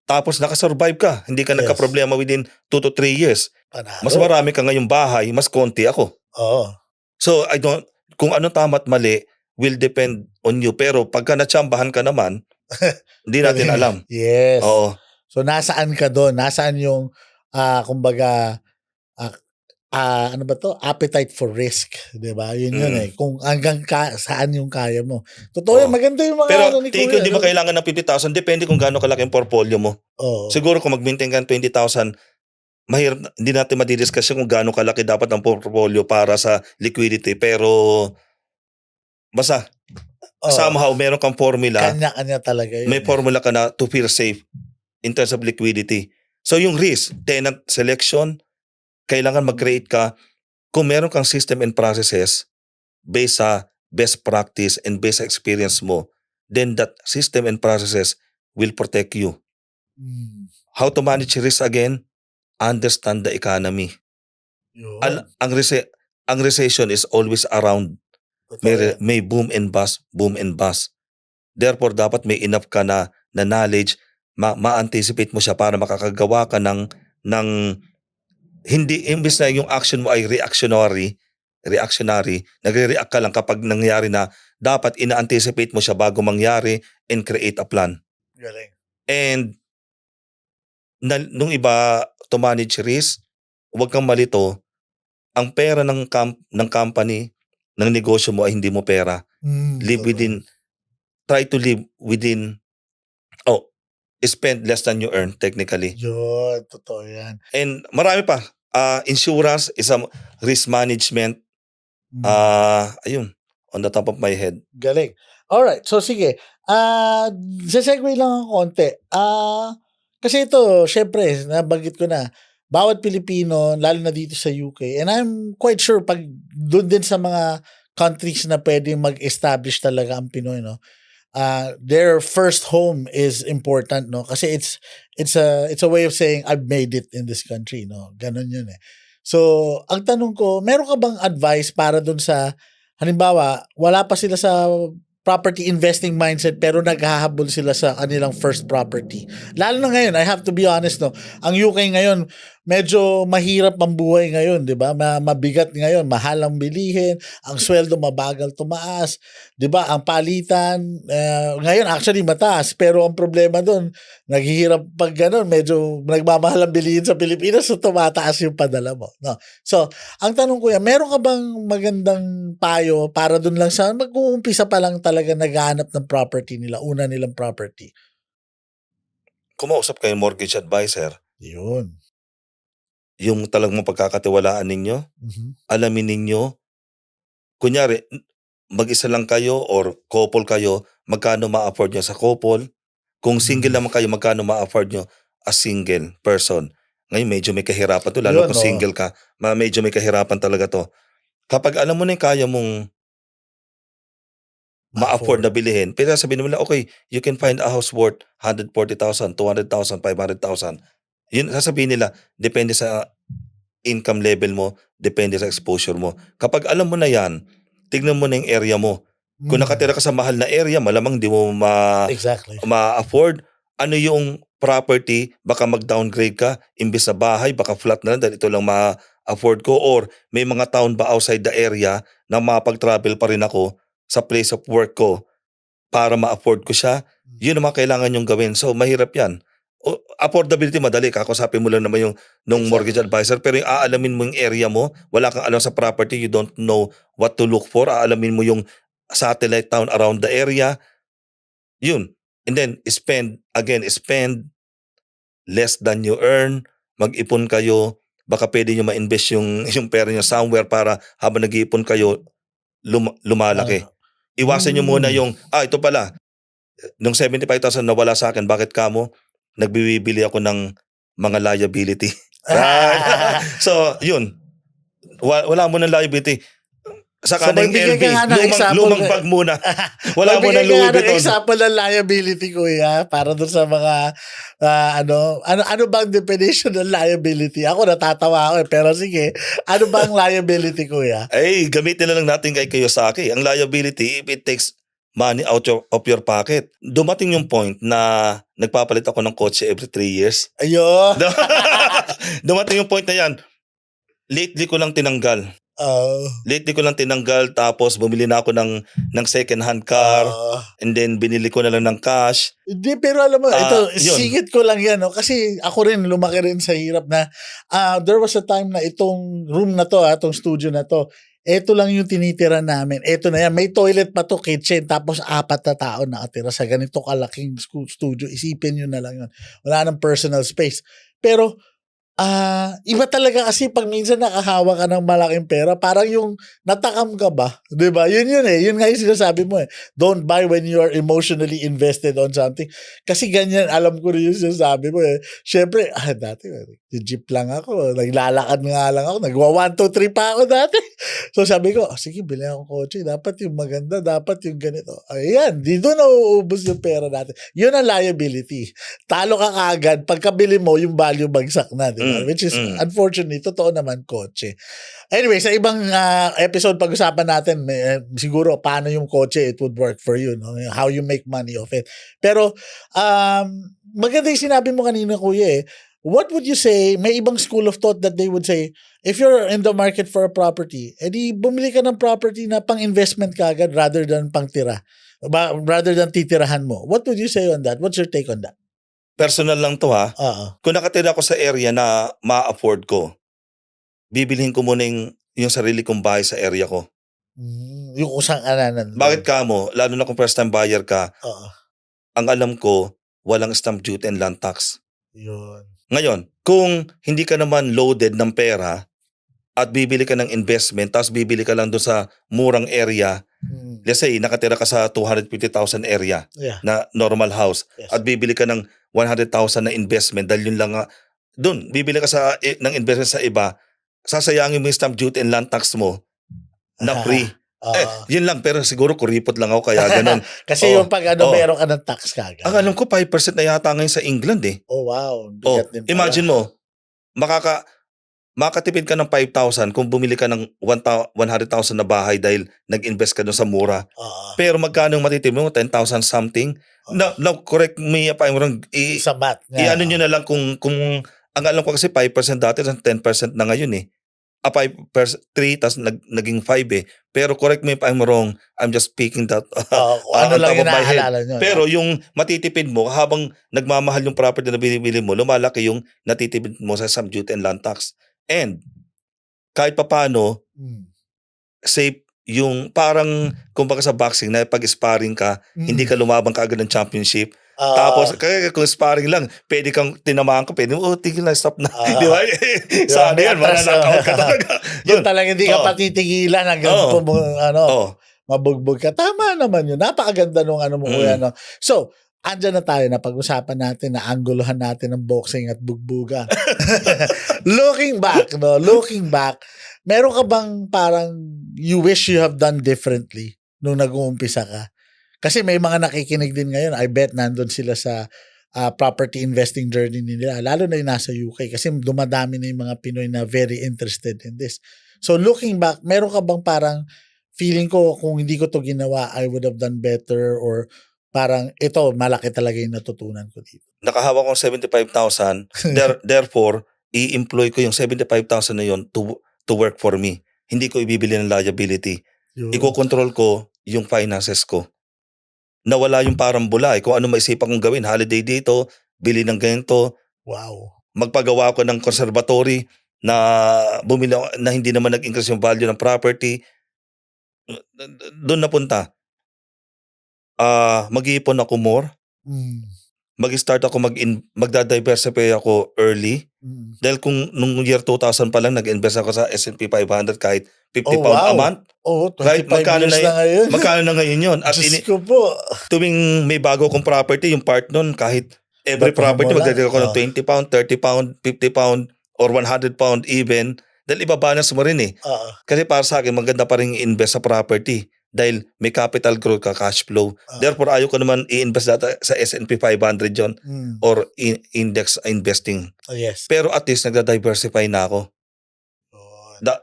Tapos nakasurvive ka. Hindi ka Yes. nagka-problema within 2 to 3 years. Panalo. Mas marami ka ngayong bahay, mas konti ako. Oo. So, kung ano tama at mali will depend on you. Pero pagka natsambahan ka naman, hindi natin alam. Yes. Oo. So, nasaan ka doon? Nasaan yung, kumbaga, ano ba to? Appetite for risk. Diba? Yun eh. Kung hanggang saan yung kaya mo. Totoo yan. Maganda yung mga Pero ni tingin ko Kuya, hindi mo kailangan ng 50,000. Depende kung gaano kalaki yung portfolio mo. Oo. Siguro kung mag-maintain ka ng 20,000, mahirap, hindi natin madidiscuss kung gaano kalaki dapat ang portfolio para sa liquidity. Pero basta, somehow meron kang formula. Kanya-kanya talaga yun. May formula ka na to feel safe in terms of liquidity. So yung risk, tenant selection, kailangan mag-create ka. Kung meron kang system and processes based sa best practice and based sa experience mo, then that system and processes will protect you. How to manage risk again? Understand the economy. Ang recession is always around. May boom and bust, boom and bust. Therefore, dapat may enough ka na knowledge, ma-anticipate mo siya para makakagawa ka ng hindi, imbes na yung action mo ay reactionary, nagre-react ka lang kapag nangyari na, dapat ina-anticipate mo siya bago mangyari and create a plan. Galing. And nung iba, to manage risk, huwag kang malito, ang pera ng company, ng negosyo mo ay hindi mo pera. Try to live within, spend less than you earn technically. Yun, totoo yan. And marami pa. Insurance is a risk management. Ayun, on the top of my head. Galing. Alright, so sige. Sesegue lang ang konti. Kasi ito, syempre, nabanggit ko na, bawat Pilipino, lalo na dito sa UK, and I'm quite sure pag doon din sa mga countries na pwedeng mag-establish talaga ang Pinoy, no? Their first home is important, no? Kasi it's a way of saying I've made it in this country, no? Ganon yun eh. So, ang tanong ko, meron ka bang advice para dun sa, halimbawa, wala pa sila sa property investing mindset pero naghahabol sila sa kanilang first property. Lalo na ngayon, I have to be honest, no? Ang UK ngayon, medyo mahirap ang buhay ngayon, di ba? Mabigat ngayon, mahal ang bilihin, ang sweldo mabagal tumaas, di ba? Ang palitan, ngayon actually mataas, pero ang problema doon, naghihirap pag gano'n, medyo nagmamahal ang bilihin sa Pilipinas, so tumataas yung padala mo. No? So, ang tanong ko yan, meron ka bang magandang payo para doon lang sa mag-uumpisa pa lang talaga naghahanap ng property nila, una nilang property? Kumausap kayo mortgage advisor. Yun. Yung talagang pagkakatiwalaan ninyo, alamin ninyo, kunyari, mag-isa lang kayo or couple kayo, magkano ma-afford nyo sa couple. Kung single naman kayo, magkano ma-afford nyo as single person. Ngayon, medyo may kahirapan to, lalo kung single ka, medyo may kahirapan talaga to. Kapag alam mo na yung kaya mong ma-afford na bilihin, pero sabihin mo lang, okay, you can find a house worth 140,000, 200,000, 500,000. Yun, sasabihin nila, depende sa income level mo, depende sa exposure mo. Kapag alam mo na yan, tignan mo na yung area mo. Kung nakatira ka sa mahal na area, malamang di mo ma-afford. Ano yung property, baka mag-downgrade ka, imbis sa bahay, baka flat na lang dahil ito lang ma-afford ko. Or may mga town ba outside the area na mapag-travel pa rin ako sa place of work ko para ma-afford ko siya. Yun ang mga kailangan yung gawin. So, mahirap yan. Affordability madali, kakusapin mo lang naman yung nung mortgage advisor, pero yung aalamin mo yung area mo, wala kang alam sa property, you don't know what to look for, aalamin mo yung satellite town around the area, yun. And then, spend less than you earn, mag-ipon kayo, baka pwede nyo ma-invest yung pera nyo somewhere para habang nag-iipon kayo, lumalaki. Iwasan nyo muna yung, ito pala, nung 75,000 na wala sa akin, bakit kamo? Nagbibili ako ng mga liability. So, yun. Wala mo ng liability. Sa So, kaning magbigay LV, ka nga ng example. lumang bag muna. Wala mo ng Magbigay ka Louis nga ng Vuitton. example ng liability, kuya, para doon sa mga, ano bang definition ng liability? Ako natatawa ako pero sige, ano bang liability, kuya? Ay, gamitin na lang natin kay Kiyosaki. Ang liability, if it takes money out of your pocket. Dumating yung point na nagpapalit ako ng kotse every 3 years. Ayun. Dumating yung point na yan. Lately ko lang tinanggal. Tapos bumili na ako ng second hand car and then binili ko na lang ng cash. Hindi, pero alam mo, ito, yun. singit ko lang yan. No? Kasi ako rin, lumaki rin sa hirap na there was a time na itong room na to, itong studio na to, ito lang yung tinitira namin. Ito na yan. May toilet pa to, kitchen. Tapos 4 na tao nakatira sa ganito kalaking studio. Isipin nyo na lang yun. Wala nang personal space. Pero, iba talaga kasi pag minsan nakahawa ka ng malaking pera, parang yung natakam ka ba? Diba? Yun eh. Yun nga yung sinasabi mo eh. Don't buy when you are emotionally invested on something. Kasi ganyan, alam ko rin yung sinasabi mo eh. Siyempre, dati, jeep lang ako. Naglalakad nga lang ako. Nagwa 1, 2, 3 pa ako dati. So sabi ko, sige, bili akong kotse. Dapat yung maganda, dapat yung ganito. Ayan, dito na uubos yung pera natin. Yun ang liability. Talo ka kaagad, pagkabili mo, yung value bagsak na. Diba? Which is, unfortunately, totoo naman kotse. Anyway, sa ibang episode, pag-usapan natin, siguro, paano yung kotse, it would work for you. No? How you make money of it. Pero, maganda yung sinabi mo kanina, kuya eh. What would you say, may ibang school of thought that they would say, if you're in the market for a property, edi bumili ka ng property na pang-investment ka agad rather than pang-tira. Rather than titirahan mo. What would you say on that? What's your take on that? Personal lang to ha. Kung nakatira ako sa area na ma-afford ko, bibilhin ko muna yung sarili kong bahay sa area ko. Yung usang ananan. Bakit ka mo? Lalo na kung first time buyer ka, ang alam ko, walang stamp duty and land tax. Yun. Ngayon, kung hindi ka naman loaded ng pera at bibili ka ng investment, tapos bibili ka lang doon sa murang area, let's say, nakatira ka sa 250,000 area na normal house, at bibili ka ng 100,000 na investment dahil yun lang doon, bibili ka ng investment sa iba, sasayangin mo yung stamp duty and land tax mo na free. Yun lang, pero siguro kuripot lang ako kaya ganun. Kasi yung pag meron ka ng tax kagad. Ang alam ko 5% na yata ngayon sa England eh. Oh wow. Imagine mo, makatipid ka ng 5,000 kung bumili ka ng 100,000 na bahay dahil nag-invest ka doon sa mura. Pero magkano yung matitipid mo? 10,000 something? No, correct me if I'm wrong. Sa math. I-ano nyo na lang kung ang alam ko kasi 5% dati, 10% na ngayon eh. 5%, 3, tas naging 5 eh. Pero correct me if I'm wrong, I'm just speaking that ano lang yung naaalala nyo. Pero yung matitipid mo, habang nagmamahal yung property na binibili mo, lumalaki yung natitipid mo sa stamp duty and land tax. And kahit papano, safe yung parang kumbaga sa boxing na pag-sparring ka, hindi ka lumabang kaagad ng championship. Tapos, kung sparring lang, pwede kang tinamaan ka, pwede mo, tigil na, stop na. Di ba? Sana yan, mananakaut ka talaga. Yun talaga, hindi ka patitigilan hanggang mabugbog ka. Tama naman yun. Napakaganda nung mo kuya. No? So, andyan na tayo na pag-usapan natin na angguluhan natin ng boxing at bugbugan. Looking back, meron ka bang parang you wish you have done differently nung nag-uumpisa ka? Kasi may mga nakikinig din ngayon, I bet nandun sila sa property investing journey nila, lalo na yung nasa UK kasi dumadami na yung mga Pinoy na very interested in this. So looking back, meron ka bang parang feeling ko kung hindi ko to ginawa, I would have done better, or parang ito, malaki talaga yung natutunan ko dito? Nakahawak kong 75,000, therefore, i-employ ko yung 75,000 na yun to work for me. Hindi ko ibibili ng liability. Iko-control ko yung finances ko. Nawala yung parang bula. Kung ano maisipan kong gawin, holiday dito, bili ng ganito. Wow. Magpagawa ko ng conservatory na bumili na hindi naman nag-increase yung value ng property. Doon napunta. Mag-iipon ako more. Mag-start ako magda-diversify ako early. Dahil kung nung year 2000 pa lang nag-invest ako sa S&P 500 kahit 50 pound a month. Kahit magkano na ngayon. Magkano na ngayon yun? At Diyos ko po. Tuwing may bago kong property, yung part nun, kahit every property, magdadagdag ako ng 20 pound, 30 pound, 50 pound, or 100 pound even, dahil ibabalance mo rin eh. Kasi para sa akin, maganda pa rin invest sa property dahil may capital growth ka, cash flow. Therefore, ayaw ko naman i-invest data sa S&P 500 yon or index investing. Yes. Pero at least nagda-diversify na ako.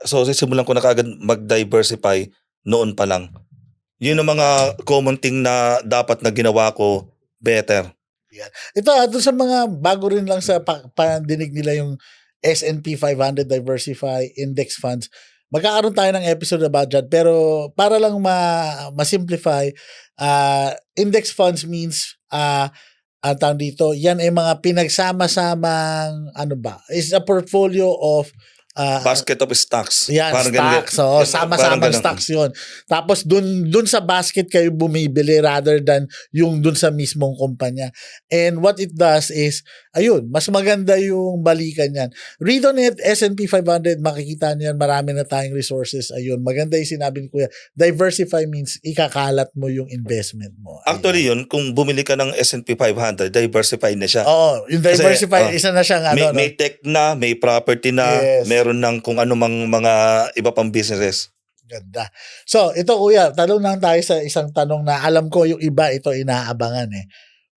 So, simulan ko na kagad mag-diversify noon pa lang. Yun ang mga common thing na dapat na ginawa ko better. Yan. Ito, doon sa mga bago rin lang sa pandinig nila yung S&P 500 Diversify Index Funds. Magkakaroon tayo ng episode about that. Pero para lang ma-simplify, index funds means, ang tawag dito, yan ay mga pinagsama-samang, is a portfolio of basket of stocks. Yan, stocks. So, sama-samang stocks yun. Tapos, dun sa basket kayo bumibili rather than yung dun sa mismong kumpanya. And what it does is, ayun, mas maganda yung balikan yan. Read on it, S&P 500, makikita niyan, marami na tayong resources. Ayun, maganda yung sinabi ni Kuya. Diversify means ikakalat mo yung investment mo. Ayun. Actually yun, kung bumili ka ng S&P 500, diversify na siya. Oo, yung diversify, isa na siya. May tech na, may property na, meron ng kung ano mang mga iba pang businesses. Ganda. So, ito Kuya, tanong lang tayo sa isang tanong na alam ko yung iba ito inaabangan eh.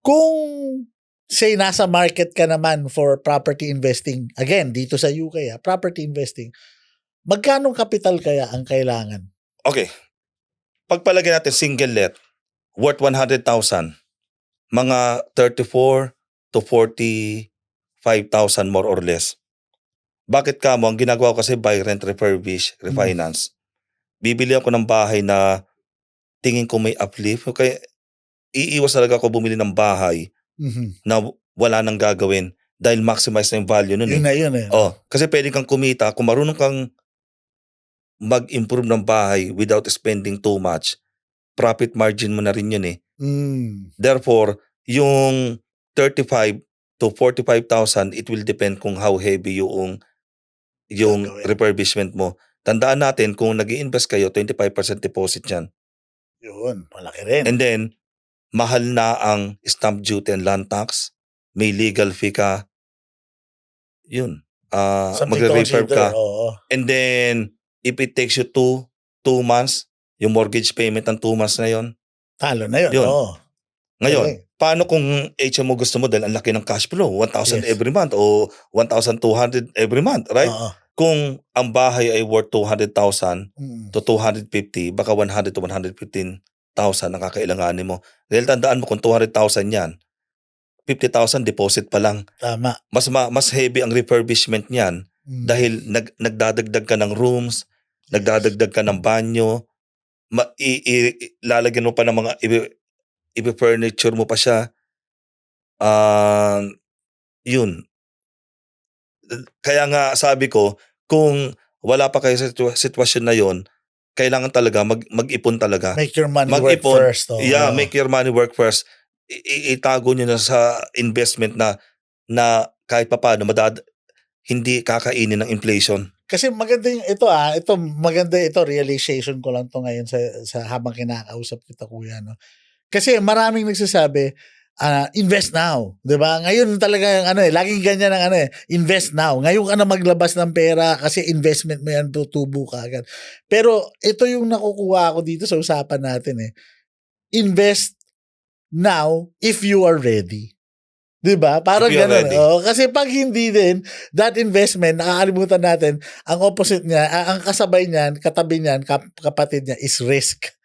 Kung say nasa market ka naman for property investing, again, dito sa UK, property investing, magkano kapital kaya ang kailangan? Okay. Pagpalagay natin single let, worth 100,000, mga 34 to 45,000 more or less. Bakit ka mo? Ang ginagawa ko kasi buy, rent, refurbish, refinance. Bibili ako ng bahay na tingin ko may uplift. Okay, iiwas talaga ako bumili ng bahay na wala nang gagawin dahil maximize na yung value nun eh. Yun eh. Kasi pwede kang kumita. Kung marunong kang mag-improve ng bahay without spending too much, profit margin mo na rin yun eh. Therefore, yung 35 to 45,000, it will depend kung how heavy yung refurbishment mo. Tandaan natin, kung nag-i-invest kayo, 25% deposit yan. Yun, malaki rin. And then, mahal na ang stamp duty and land tax. May legal fee ka. Yun. Magre-refurb ka. And then, if it takes you 2 months, yung mortgage payment ng 2 months na yun. Talo na yun. Ngayon, paano kung HMO gusto mo dahil ang laki ng cash flow, 1,000 every month o 1,200 every month, right? Kung ang bahay ay worth 200,000 to 250, baka 100 to 115,000 ang kakailanganin mo. Dahil tandaan mo kung 200,000 yan, 50,000 deposit pa lang. Tama. Mas heavy ang refurbishment niyan dahil nagdadagdag ka ng rooms, nagdadagdag ka ng banyo, lalagyan mo pa ng mga i-furniture mo pa siya. Yun. Kaya nga sabi ko, kung wala pa kayo sa sitwasyon na yon, kailangan talaga mag-ipon talaga. Make your money work first. Yeah, make your money work first. Itago nyo na sa investment na kahit papaano hindi kakainin ng inflation. Kasi maganda yung maganda ito, realization ko lang to ngayon sa habang kinakausap kita Kuya, no. Kasi maraming nagsasabi, invest now, 'di ba? Ngayon talaga laging ganyan ang invest now. Ngayon ka na maglabas ng pera kasi investment mo yan, tutubo ka agad. Pero ito yung nakukuha ko dito sa usapan natin eh. Invest now if you are ready. 'Di ba? Parang gano'n. Kasi pag hindi din, that investment, nakakalimutan natin, ang opposite niya, ang kasabay niyan, katabi niyan, kapatid niya is risk.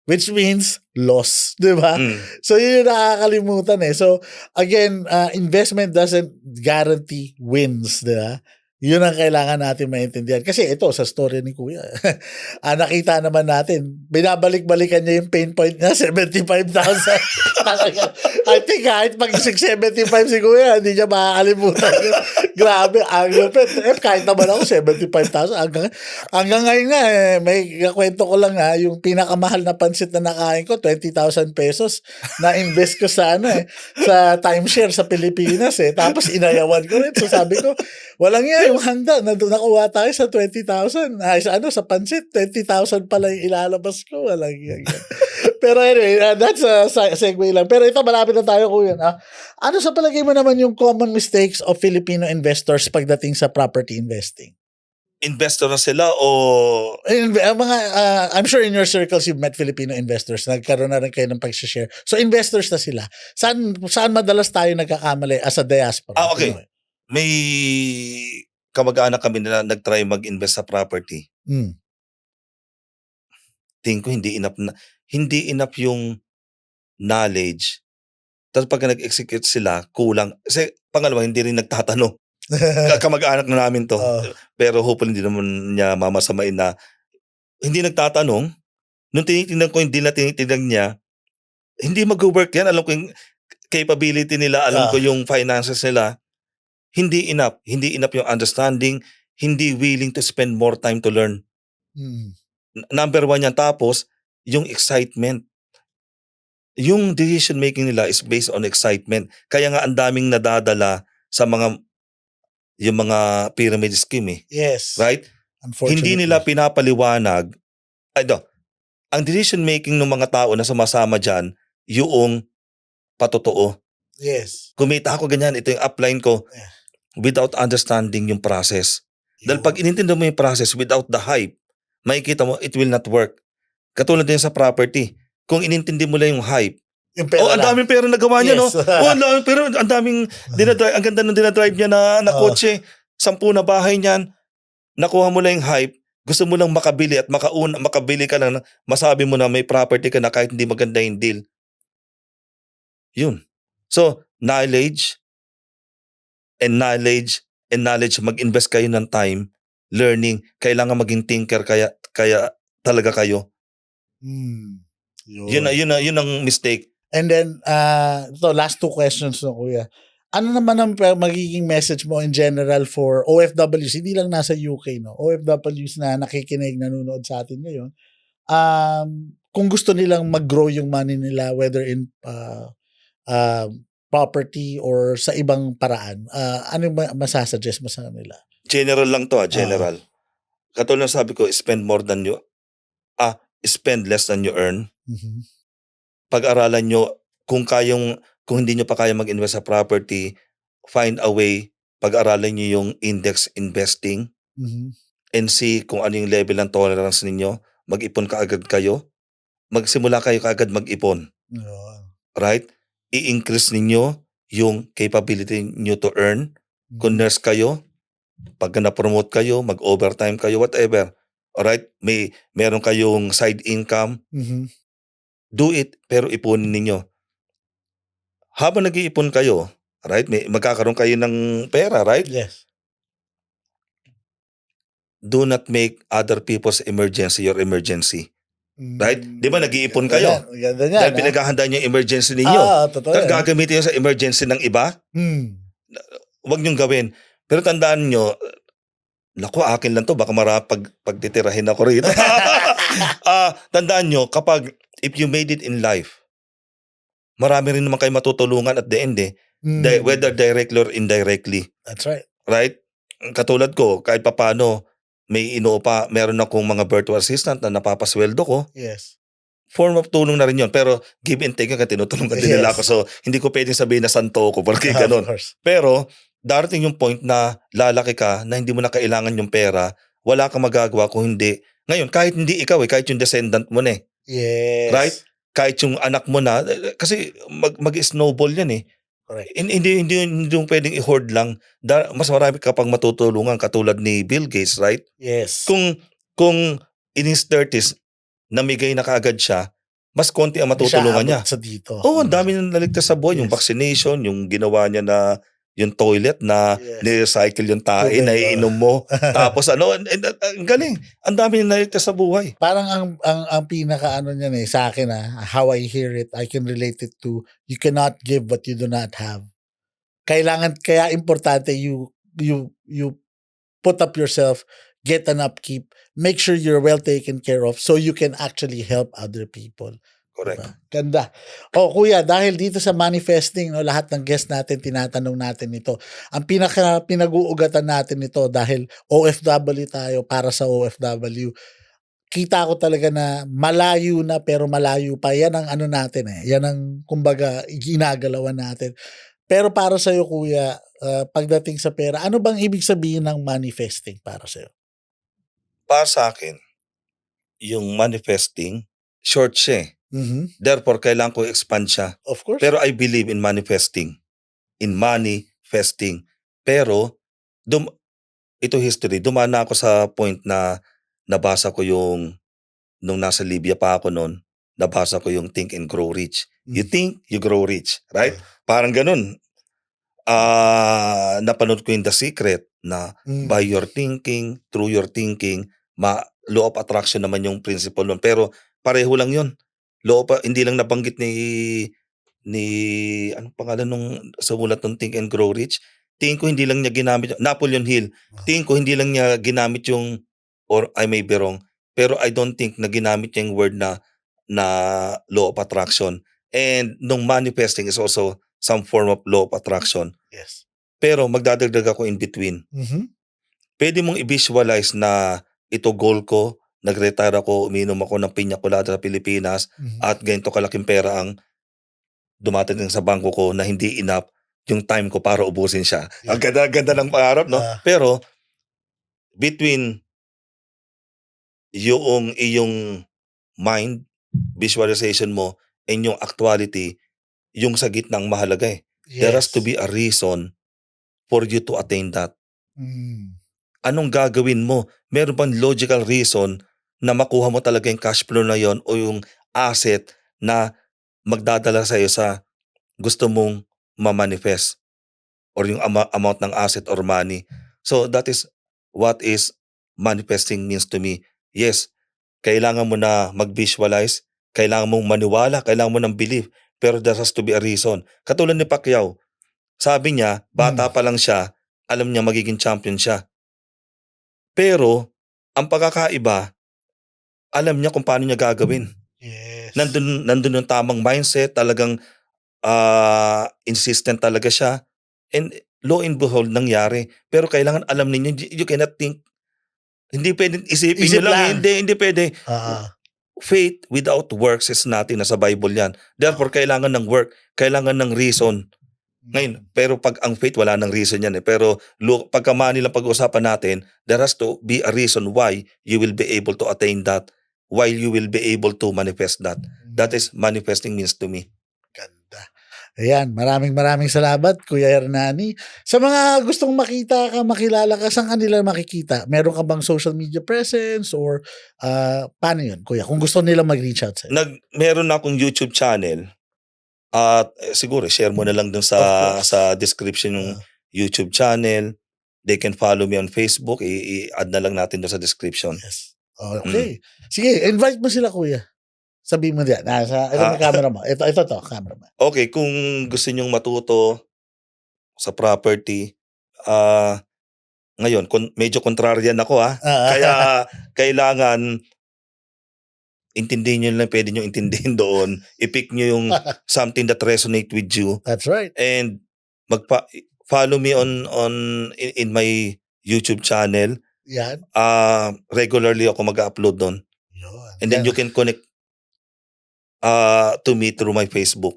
Which means loss, 'di ba? So yun yung nakakalimutan eh. So again, investment doesn't guarantee wins, 'di ba? Yun ang kailangan natin maintindihan. Kasi ito, sa story ni Kuya, nakita naman natin, binabalik-balikan niya yung pain point niya, 75,000. I think kahit mag-75 si Kuya, hindi niya makakalimutan yun. Grabe, kahit naman ako, 75,000. Hanggang ngayon nga, may kwento ko lang yung pinakamahal na pansit na nakain ko, 20,000 pesos, na-invest ko sa sa timeshare sa Pilipinas eh. Tapos inayawan ko rin. So sabi ko, walang yung handa, nakuha tayo sa 20,000. Sa pansit, 20,000 pala yung ilalabas ko. Walang yan. Pero anyway, that's a segue lang. Pero ito, malapit na tayo, kuya. Ano sa palagay mo naman yung common mistakes of Filipino investors pagdating sa property investing? Investor na sila o I'm sure in your circles you've met Filipino investors. Nagkaroon na rin kayo ng pag-share. So investors na sila. Saan madalas tayo nagkakamali as a diaspora? okay. May kamag-anak kami na nag-try mag-invest sa property. Tingin ko hindi enough yung knowledge. Tapos pag nag-execute sila, kulang. Kasi pangalawa, hindi rin nagtatanong. Kamag-anak na namin to. Pero hopefully hindi naman niya mamasamain na hindi nagtatanong. Nung tinitingnan ko, hindi na tinitingnan niya, hindi mag-work yan. Alam ko yung capability nila, alam ko yung finances nila. Hindi enough yung understanding, hindi willing to spend more time to learn. Number one yan. Tapos, yung excitement. Yung decision making nila is based on excitement. Kaya nga ang daming nadadala sa yung mga pyramid scheme Yes. Right? Hindi nila pinapaliwanag. Ang decision making ng mga tao na sumasama dyan, yung patotoo. Yes. Kumita ako ganyan, ito yung upline ko. Without understanding yung process. Dahil pag inintindi mo yung process without the hype, makikita mo, it will not work. Katulad din sa property. Kung inintindi mo lang yung hype, ang daming pera na gawa niya, yes. Pero ang daming dinadrive, ang ganda ng dinadrive niya na kotse, 10 na bahay niyan, nakuha mo lang yung hype, gusto mo lang makabili at makabili ka lang, masabi mo na may property ka na kahit hindi maganda yung deal. Yun. So, knowledge, mag-invest kayo ng time, learning, kailangan maging thinker kaya talaga kayo. Yun ang mistake. And then, last 2 questions na, kuya. Ano naman ang magiging message mo in general for OFWs, hindi lang nasa UK, no? OFWs na nakikinig, nanonood sa atin ngayon, kung gusto nilang mag-grow yung money nila, whether in property or sa ibang paraan, ano masasuggest mo sa kanila? General lang to, general. Katulad ng sabi ko, spend less than you earn. Pag-aralan nyo, kung hindi nyo pa kaya mag-invest sa property, find a way, pag-aralan nyo yung index investing, and see kung ano yung level ng tolerance ninyo, mag-ipon kaagad kayo, magsimula kayo kaagad mag-ipon. Right? I-increase ninyo yung capability nyo to earn. Kung nurse kayo, pag na-promote kayo, mag-overtime kayo, whatever. Alright? Meron kayong side income, do it, pero ipunin ninyo. Habang nag-iipon kayo, right? Magkakaroon kayo ng pera, right? Yes. Do not make other people's emergency your emergency. Right? Di ba nag-iipon kayo? Ganda yan, dahil pinaghahandaan nyo yung emergency ninyo. Totoo Tapos gagamitin nyo sa emergency ng iba? Huwag nyong gawin. Pero tandaan nyo, naku, akin lang to, baka pagtitirahin ako rito. Tandaan nyo, if you made it in life, marami rin naman kayo matutulungan at the end whether directly or indirectly. That's right. Right? Katulad ko, kahit papano, meron akong mga virtual assistant na napapasweldo ko. Yes. Form of tulong na rin yun. Pero give and take ka, tinutulungan din nila ako. So, hindi ko pwedeng sabihin na santo ko, porque ganun. Pero, darating yung point na lalaki ka na hindi mo na kailangan yung pera, wala kang magagawa kung hindi. Ngayon, kahit hindi ikaw kahit yung descendant mo na Yes. Right? Kahit yung anak mo na, kasi mag-snowball yan Correct. Hindi yung pwedeng i-hoard lang. Mas marami ka pang matutulungan katulad ni Bill Gates, right? Yes. Kung in his 30s, namigay na kaagad siya, mas konti ang matutulungan niya. Sa dito. Ang dami na naligtas sa buhay. Yung vaccination, yung ginawa niya na yung toilet na ni-recycle yung tae na iinom mo. Tapos ang galing. Ang dami na naligtas sa buhay. Parang ang pinaka niyan sa akin how I hear it, I can relate it to you cannot give what you do not have. Kaya importante you put up yourself, get an upkeep, make sure you're well taken care of so you can actually help other people. Correct. Diba? Ganda. Kuya, dahil dito sa manifesting, lahat ng guest natin, tinatanong natin ito. Ang pinag-uugatan natin ito dahil OFW tayo para sa OFW. kita ko talaga na malayo na pero malayo pa. Yan ang ano natin eh. Yan ang kumbaga ginagalawan natin. Pero para sa'yo kuya, pagdating sa pera, ano bang ibig sabihin ng manifesting para sa'yo? Para sa akin, yung manifesting, short siya eh. Therefore, kailangan ko expand siya. Of course. Pero I believe in manifesting. In manifesting. Pero, ito history, dumaan na ako sa point na nabasa ko yung, nung nasa Libya pa ako noon, nabasa ko yung Think and Grow Rich. You think, you grow rich. Right? Parang ganun. Napanood ko yung The Secret na by your thinking, through your thinking, law of attraction naman yung principle nun. Pero pareho lang yun. Hindi lang nabanggit ni anong pangalan nung sa mulat ng Think and Grow Rich. Tingin ko hindi lang niya ginamit, Napoleon Hill. Tingin ko hindi lang niya ginamit yung, or I may be wrong, pero I don't think na ginamit niya yung word na law of attraction. And nung manifesting is also some form of law of attraction. Yes. Pero magdadagdag ako in between. Pwede mong i-visualize na ito goal ko, nag-retire ako, uminom ako ng piña colada sa Pilipinas, at ganito kalaking pera ang dumating sa bangko ko na hindi enough yung time ko para ubusin siya. Ang ganda ng pangarap, no? Pero, between yung iyong mind, visualization mo, and yung actuality, yung sa gitnang mahalaga eh. Yes. There has to be a reason for you to attain that. Anong gagawin mo? Meron bang logical reason na makuha mo talaga yung cash flow na yon o yung asset na magdadala sa iyo sa gusto mong ma-manifest or yung amount ng asset or money. So that is what is manifesting means to me. Yes, kailangan mo na mag-visualize, kailangan mong maniwala, kailangan mo ng belief, pero there has to be a reason. Katulad ni Pacquiao, sabi niya, bata pa lang siya, alam niya magiging champion siya. Pero, ang pagkakaiba, alam niya kung paano niya gagawin. Yes. Nandun yung tamang mindset, talagang insistent talaga siya. And lo and behold, nangyari. Pero kailangan alam ninyo, you cannot think, hindi pwedeng isipin nyo lang. Hindi pwede. Faith without works is nothing. Nasa Bible yan. Therefore, kailangan ng work, kailangan ng reason. Ngayon, pero pag ang faith, wala ng reason yan eh. Pero pagka money lang pag-uusapan natin, there has to be a reason why you will be able to attain that, why you will be able to manifest that. That is manifesting means to me. Ganda. Ayan, maraming salamat Kuya Hernani. Sa mga gustong makita ka, makilala ka, saan kanila makikita? Meron ka bang social media presence or paano yun, Kuya? Kung gusto nila mag-reach out sa'yo. Meron akong YouTube channel. At siguro share mo na lang dun sa description ng YouTube channel. They can follow me on Facebook. I-add na lang natin dun sa description. Yes. Okay. Sige, invite mo sila Kuya. Sabihin mo diyan. Ito yung camera mo. Ito to, camera mo. Okay, kung gusto nyong matuto sa property, ngayon, medyo contrarian ako kaya kailangan intindihin nyo lang, pwede nyo intindihin doon. I-pick nyo yung something that resonate with you. That's right. And follow me in my YouTube channel. Yan. Regularly ako mag-upload doon. And then you can connect to me through my Facebook.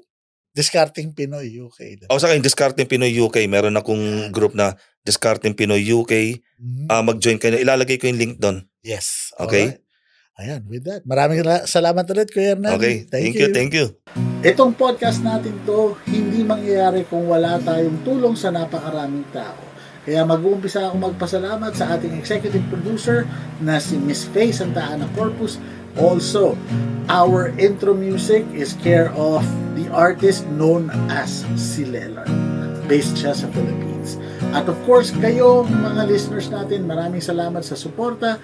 Discarding Pinoy UK. Sa akin, Discarding Pinoy UK. Meron akong group na Discarding Pinoy UK. Mag-join kayo. Ilalagay ko yung link doon. Yes. Okay? Alright. Ayan, with that. Maraming salamat ulit, Kuya Hernani. Okay, thank you. Itong podcast natin to, hindi mangyayari kung wala tayong tulong sa napakaraming tao. Kaya mag-uumpisa ako magpasalamat sa ating executive producer na si Miss Faye Santa Ana Corpus. Also, our intro music is care of the artist known as Silelar. Based siya sa Philippines. At of course, kayo mga listeners natin, maraming salamat sa suporta.